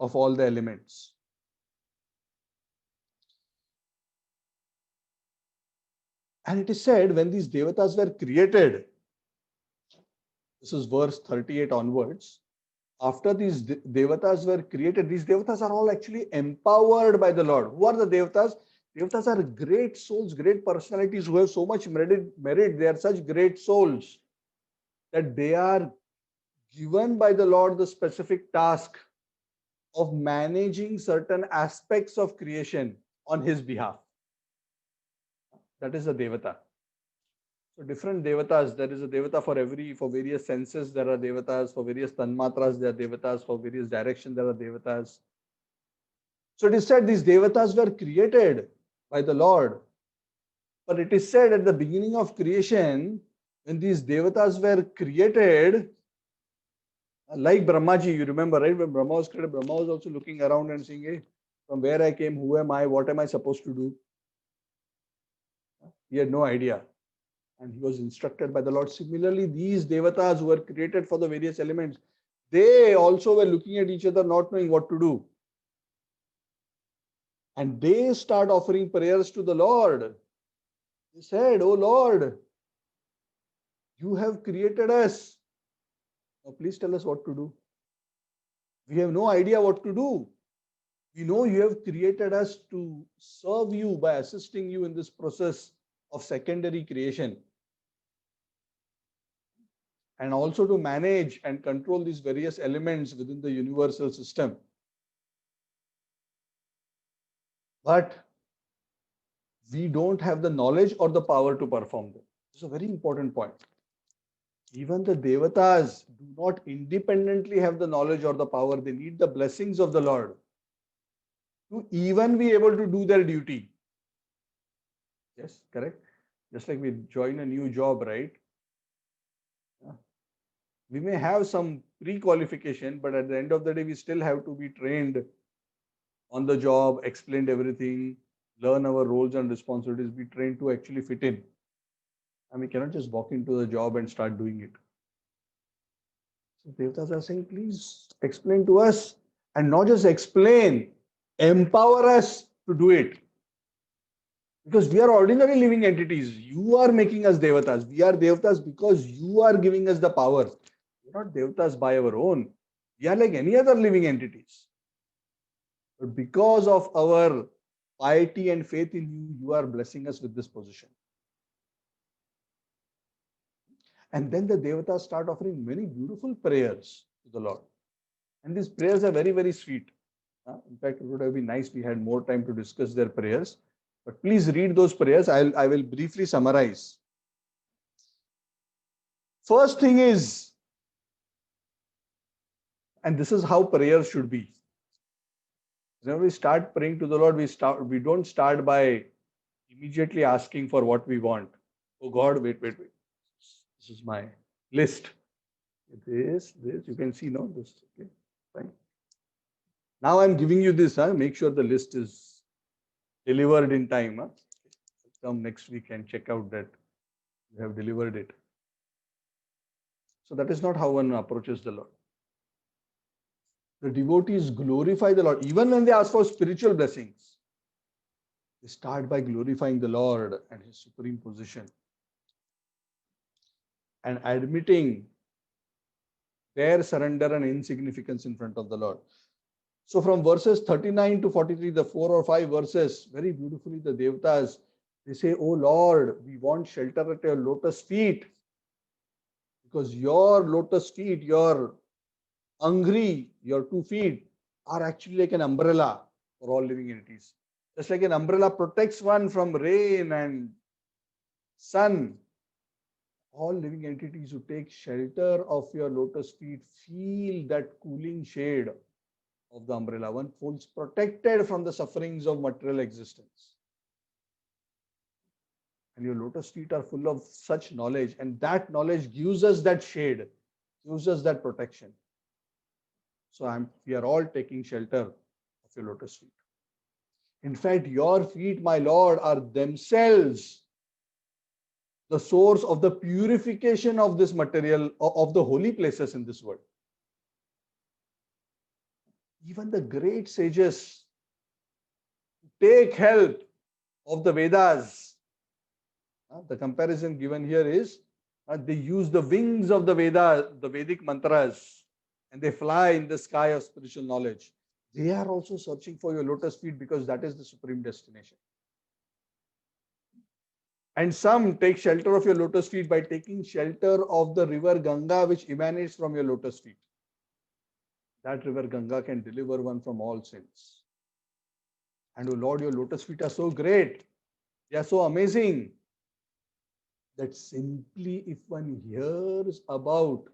of all the elements. And it is said when these devatas were created, this is verse 38 onwards, after these devatas were created, these devatas are all actually empowered by the Lord. Who are the devatas? Devatas are great souls, great personalities who have so much merit. They are such great souls that they are given by the Lord the specific task of managing certain aspects of creation on his behalf. That is a devata. So different devatas, there is a devata for various senses, there are devatas for various tanmatras, there are devatas for various directions, there are devatas. So it is said these devatas were created by the Lord. But it is said at the beginning of creation, when these devatas were created, like Brahmaji, you remember, right? When Brahma was created, Brahma was also looking around and saying, hey, from where I came, who am I, what am I supposed to do? He had no idea. And he was instructed by the Lord. Similarly, these devatas who were created for the various elements, they also were looking at each other, not knowing what to do. And they start offering prayers to the Lord. They said, oh Lord, you have created us. Now please tell us what to do. We have no idea what to do. We know you have created us to serve you by assisting you in this process of secondary creation, and also to manage and control these various elements within the universal system. But we don't have the knowledge or the power to perform them. It's a very important point. Even the devatas do not independently have the knowledge or the power. They need the blessings of the Lord to even be able to do their duty. Yes, correct. Just like we join a new job, right? We may have some pre-qualification, but at the end of the day, we still have to be trained on the job, explained everything, learn our roles and responsibilities, be trained to actually fit in. And we cannot just walk into the job and start doing it. So Devatas are saying, please explain to us, and not just explain, empower us to do it. Because we are ordinary living entities. You are making us Devatas. We are Devatas because you are giving us the power. We are not Devatas by our own. We are like any other living entities. But because of our piety and faith in you, you are blessing us with this position. And then the Devatas start offering many beautiful prayers to the Lord. And these prayers are very, very sweet. In fact, it would have been nice we had more time to discuss their prayers. But please read those prayers. I will briefly summarize. First thing is, and this is how prayer should be. Whenever we start praying to the Lord, we don't start by immediately asking for what we want. Oh God, wait. This is my list. This, you can see now this. Okay, fine. Now I'm giving you this. Make sure the list is delivered in time. Come next week and check out that you have delivered it. So that is not how one approaches the Lord. The devotees glorify the Lord. Even when they ask for spiritual blessings, they start by glorifying the Lord and his supreme position and admitting their surrender and insignificance in front of the Lord. So from verses 39 to 43, the 4 or 5 verses, very beautifully the Devatas, they say, oh Lord, we want shelter at your lotus feet, because your lotus feet, your angri, your 2 feet, are actually like an umbrella for all living entities. Just like an umbrella protects one from rain and sun, all living entities who take shelter of your lotus feet feel that cooling shade of the umbrella. One feels protected from the sufferings of material existence. And your lotus feet are full of such knowledge, and that knowledge gives us that shade, gives us that protection. So we are all taking shelter of your lotus feet. In fact, your feet, my Lord, are themselves the source of the purification of this material, of the holy places in this world. Even the great sages take help of the Vedas. The comparison given here is they use the wings of the Veda, the Vedic mantras, and they fly in the sky of spiritual knowledge. They are also searching for your lotus feet because that is the supreme destination. And some take shelter of your lotus feet by taking shelter of the river Ganga, which emanates from your lotus feet. That river Ganga can deliver one from all sins. And oh Lord, your lotus feet are so great. They are so amazing that simply if one hears about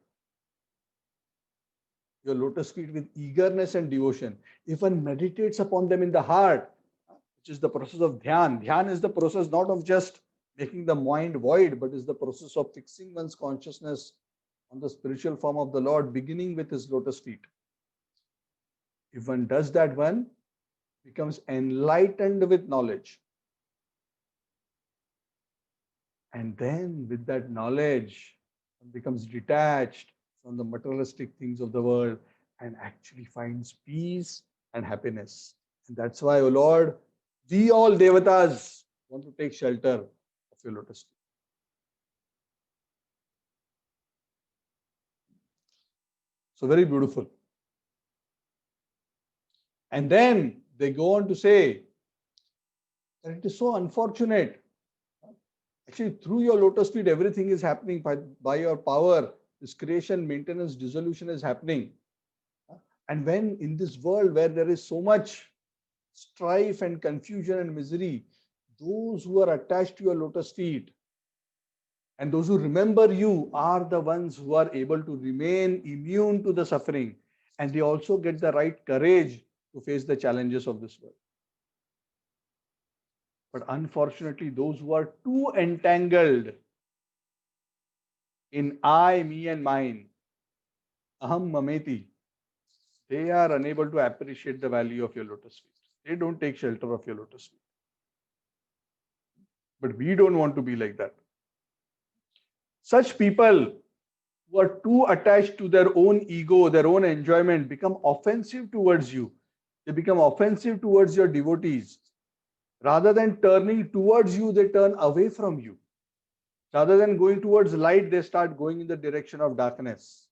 your lotus feet with eagerness and devotion, if one meditates upon them in the heart, which is the process of dhyan. Dhyan is the process not of just making the mind void, but is the process of fixing one's consciousness on the spiritual form of the Lord, beginning with his lotus feet. If one does that, one becomes enlightened with knowledge. And then with that knowledge, one becomes detached from the materialistic things of the world and actually finds peace and happiness. And that's why, O Lord, we all devatas want to take shelter of your lotus feet. So very beautiful. And then they go on to say that it is so unfortunate. Actually, through your lotus feet, everything is happening by your power. This creation, maintenance, dissolution is happening. And when in this world where there is so much strife and confusion and misery, those who are attached to your lotus feet and those who remember you are the ones who are able to remain immune to the suffering. And they also get the right courage to face the challenges of this world. But unfortunately, those who are too entangled in I, me, and mine, aham mameti, they are unable to appreciate the value of your lotus feet. They don't take shelter of your lotus feet. But we don't want to be like that. Such people who are too attached to their own ego, their own enjoyment, become offensive towards you. They become offensive towards your devotees. Rather than turning towards you, they turn away from you. Rather than going towards light, they start going in the direction of darkness.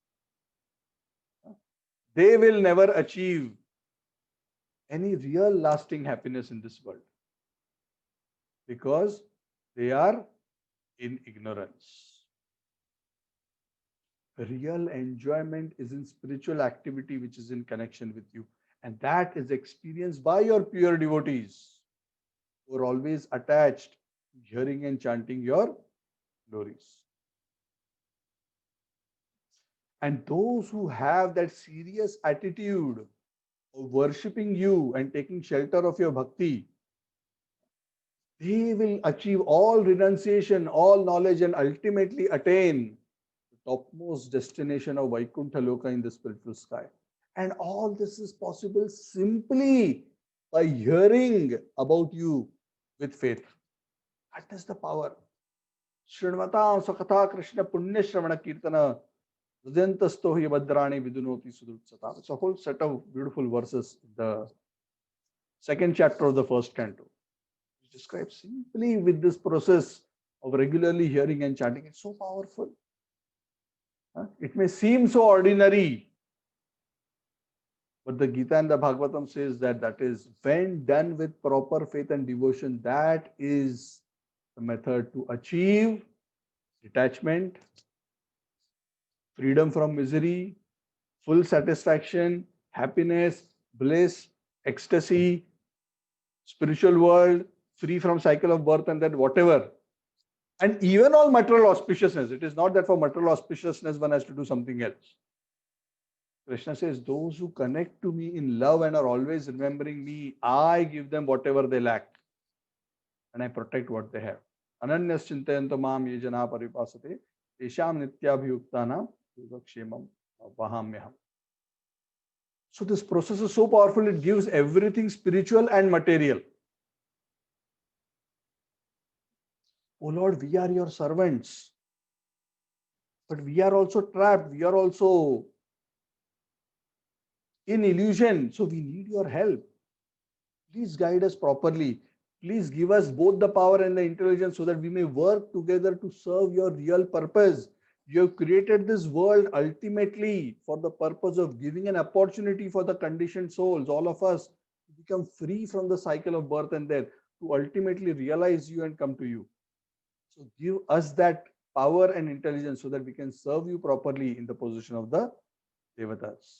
They will never achieve any real lasting happiness in this world because they are in ignorance. Real enjoyment is in spiritual activity which is in connection with you, and that is experienced by your pure devotees who are always attached to hearing and chanting your glories. And those who have that serious attitude of worshipping you and taking shelter of your bhakti, they will achieve all renunciation, all knowledge, and ultimately attain the topmost destination of Vaikuntha Loka in the spiritual sky. And all this is possible simply by hearing about you with faith. That is the power. Srinvatam Sakatha Krishna Punya Shravana Kirtana Hridayantasto hi Bhadrani Vidunoti Sudrutsata. It's a whole set of beautiful verses in the second chapter of the first canto. It describes simply with this process of regularly hearing and chanting. It's so powerful. It may seem so ordinary, but the Gita and the Bhagavatam says that that is when done with proper faith and devotion, that is the method to achieve detachment, freedom from misery, full satisfaction, happiness, bliss, ecstasy, spiritual world, free from cycle of birth and death, whatever. And even all material auspiciousness. It is not that for material auspiciousness one has to do something else. Krishna says, those who connect to me in love and are always remembering me, I give them whatever they lack. And I protect what they have. Ananyas chintayanto mam ye jana paripasate, tesham nityabhyuktanam yogakshemam vahamyaham. So this process is so powerful, it gives everything spiritual and material. Oh Lord, we are your servants. But we are also trapped. We are also in illusion. So we need your help. Please guide us properly. Please give us both the power and the intelligence so that we may work together to serve your real purpose. You have created this world ultimately for the purpose of giving an opportunity for the conditioned souls, all of us, to become free from the cycle of birth and death, to ultimately realize you and come to you. So give us that power and intelligence so that we can serve you properly in the position of the devatas.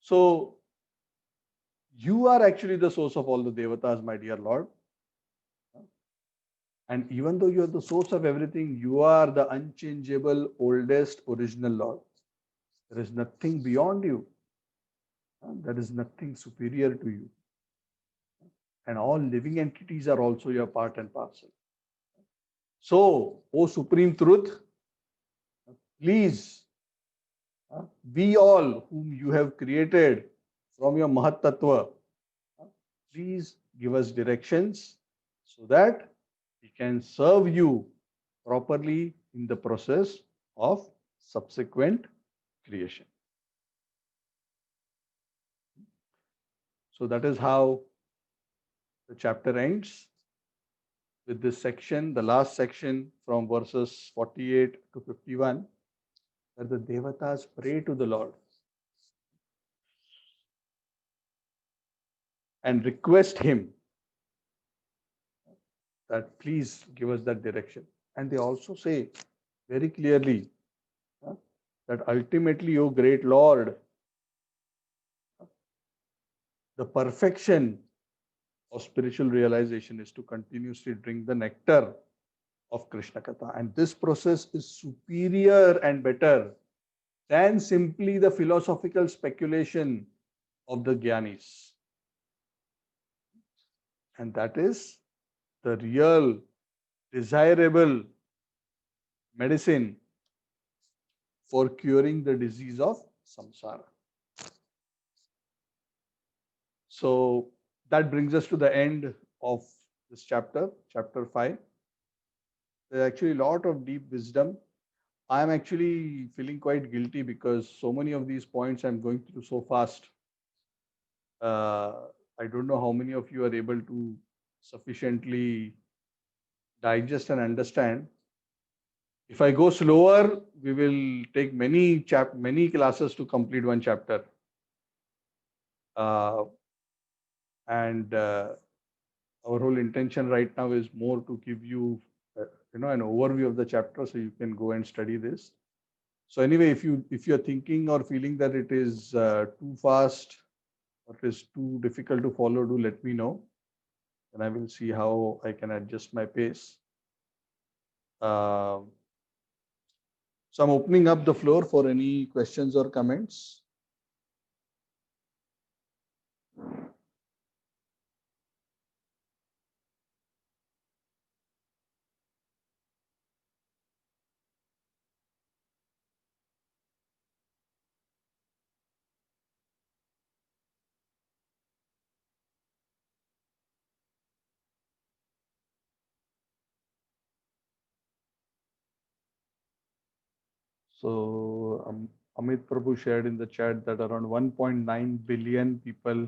So you are actually the source of all the devatas, my dear Lord. And even though you are the source of everything, you are the unchangeable, oldest, original Lord. There is nothing beyond you. There is nothing superior to you. And all living entities are also your part and parcel. So, O Supreme Truth, please, we all whom you have created from your Mahat Tattva, please give us directions so that we can serve you properly in the process of subsequent creation. So that is how the chapter ends with this section, the last section from verses 48 to 51, where the devatas pray to the Lord and request him that please give us that direction. And they also say very clearly that ultimately, O great Lord, the perfection of spiritual realization is to continuously drink the nectar of Krishna Katha. And this process is superior and better than simply the philosophical speculation of the Gyanis. And that is the real, desirable medicine for curing the disease of samsara. So that brings us to the end of this chapter, chapter 5. There's actually a lot of deep wisdom. I am actually feeling quite guilty because so many of these points I'm going through so fast. I don't know how many of you are able to sufficiently digest and understand. If I go slower, we will take many classes to complete one chapter. And our whole intention right now is more to give you, an overview of the chapter, so you can go and study this. So anyway, if you're thinking or feeling that it is too fast or it is too difficult to follow, do let me know, and I will see how I can adjust my pace. So I'm opening up the floor for any questions or comments. So Amit Prabhu shared in the chat that around 1.9 billion people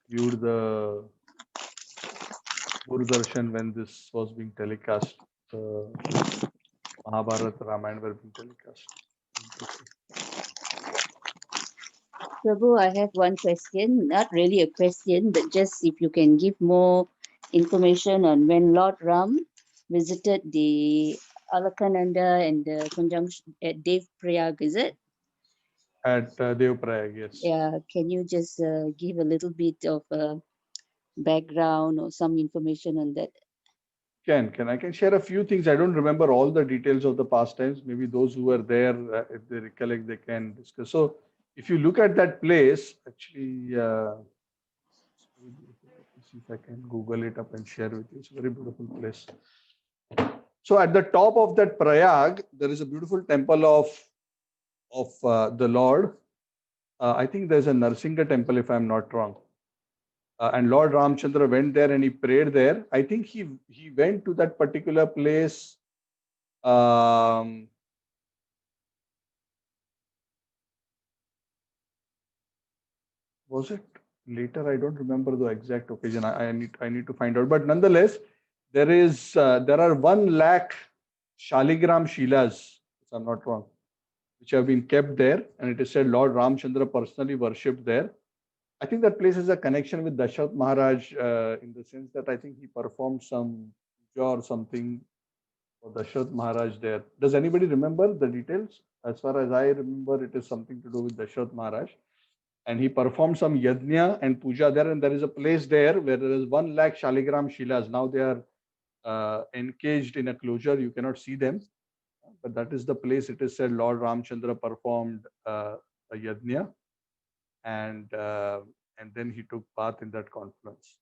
viewed the Doordarshan when this was being telecast. Mahabharata, Ramayana were being telecast. Prabhu, I have one question, not really a question, but just if you can give more information on when Lord Ram visited the Alaknanda and the conjunction at Dev Prayag, is it? At Devprayag, yes. Yeah, can you just give a little bit of background or some information on that? I can share a few things. I don't remember all the details of the past times. Maybe those who were there, if they recollect, they can discuss. So if you look at that place, actually, see if I can Google it up and share with you. It's a very beautiful place. So at the top of that Prayag, there is a beautiful temple of the Lord. I think there's a Narsingha temple, if I'm not wrong. And Lord Ramchandra went there and he prayed there. I think he went to that particular place. Was it later? I don't remember the exact occasion. I need to find out. But nonetheless, there are 1 lakh Shaligram Shilas, if I'm not wrong, which have been kept there, and it is said Lord Ramchandra personally worshipped there. I think that place is a connection with Dashrath Maharaj in the sense that I think he performed some puja or something for Dashrath Maharaj there. Does anybody remember the details? As far as I remember, it is something to do with Dashrath Maharaj. And he performed some yajna and puja there. And there is a place there where there is 1 lakh Shaligram Shilas. Now they are encaged in a closure. You cannot see them. But that is the place, it is said, Lord Ramchandra performed a yajna. And then he took part in that confluence.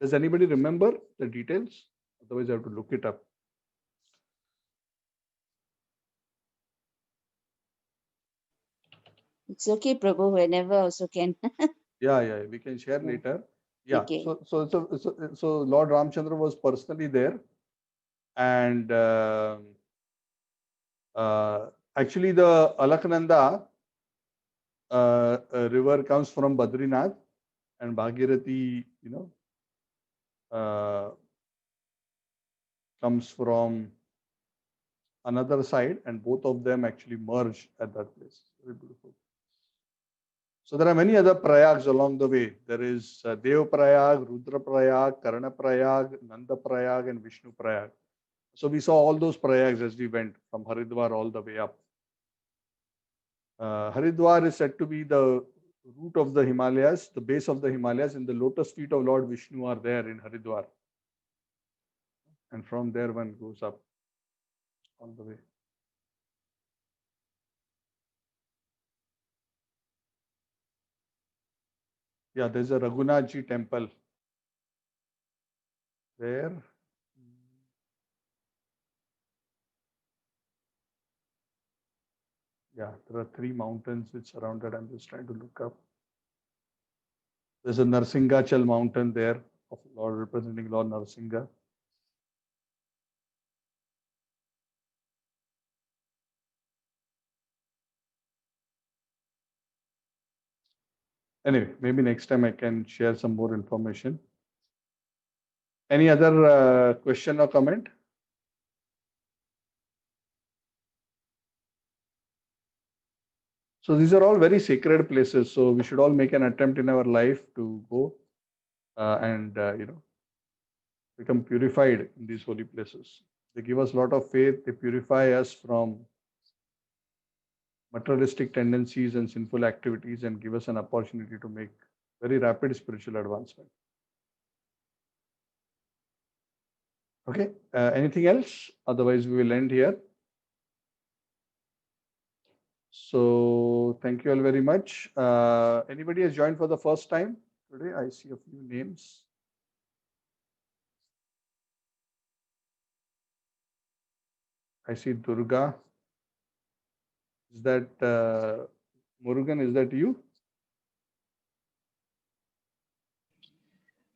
Does anybody remember the details? Otherwise, I have to look it up. It's okay, Prabhu, whenever also can. Yeah, we can share Yeah. later. Yeah. Okay. So Lord Ramchandra was personally there, and actually the Alaknanda river comes from Badrinath, and Bhagirathi, comes from another side, and both of them actually merge at that place. Very beautiful. So there are many other prayags along the way. There is Dev Prayag, Rudra Prayag, Karna Prayag, Nanda Prayag, and Vishnu Prayag. So we saw all those prayags as we went from Haridwar all the way up. Haridwar is said to be the root of the Himalayas, the base of the Himalayas, and the lotus feet of Lord Vishnu are there in Haridwar. And from there one goes up all the way. Yeah, there's a Raghunathji temple there. Yeah, there are 3 mountains which surround it. I'm just trying to look up. There's a Narsingachal mountain there of Lord representing Lord Narsingha. Anyway, maybe next time I can share some more information. Any other question or comment? So these are all very sacred places. So we should all make an attempt in our life to go and become purified in these holy places. They give us a lot of faith. They purify us from materialistic tendencies and sinful activities and give us an opportunity to make very rapid spiritual advancement. Okay, anything else? Otherwise, we will end here. So thank you all very much. Anybody has joined for the first time today? I see a few names. I see Durga. Is that Murugan? Is that you?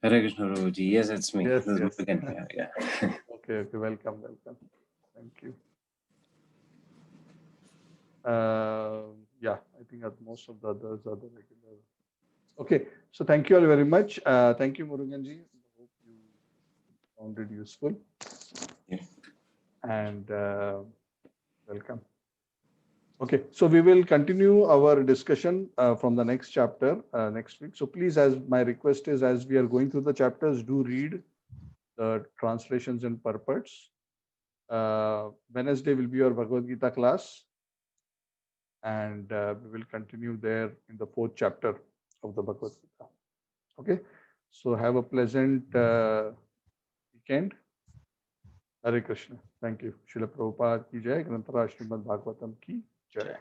Hare Krishna Prabhuji. Yes, it's me. Yes, This is yes. Murugan here. Yeah. Okay, welcome. Thank you. Yeah, I think that most of the others are the regular. Okay, so thank you all very much. Thank you, Muruganji. I hope you found it useful. Yeah. And welcome. Okay, so we will continue our discussion from the next chapter next week. So please, as my request is, as we are going through the chapters, do read the translations and purports. Wednesday will be your Bhagavad Gita class, and we will continue there in the 4th chapter of the Bhagavad Gita. Okay, so have a pleasant weekend. Hare Krishna. Thank you. Srila Prabhupada ki jai. Grantaraj Srimad Bhagavatam ki jai.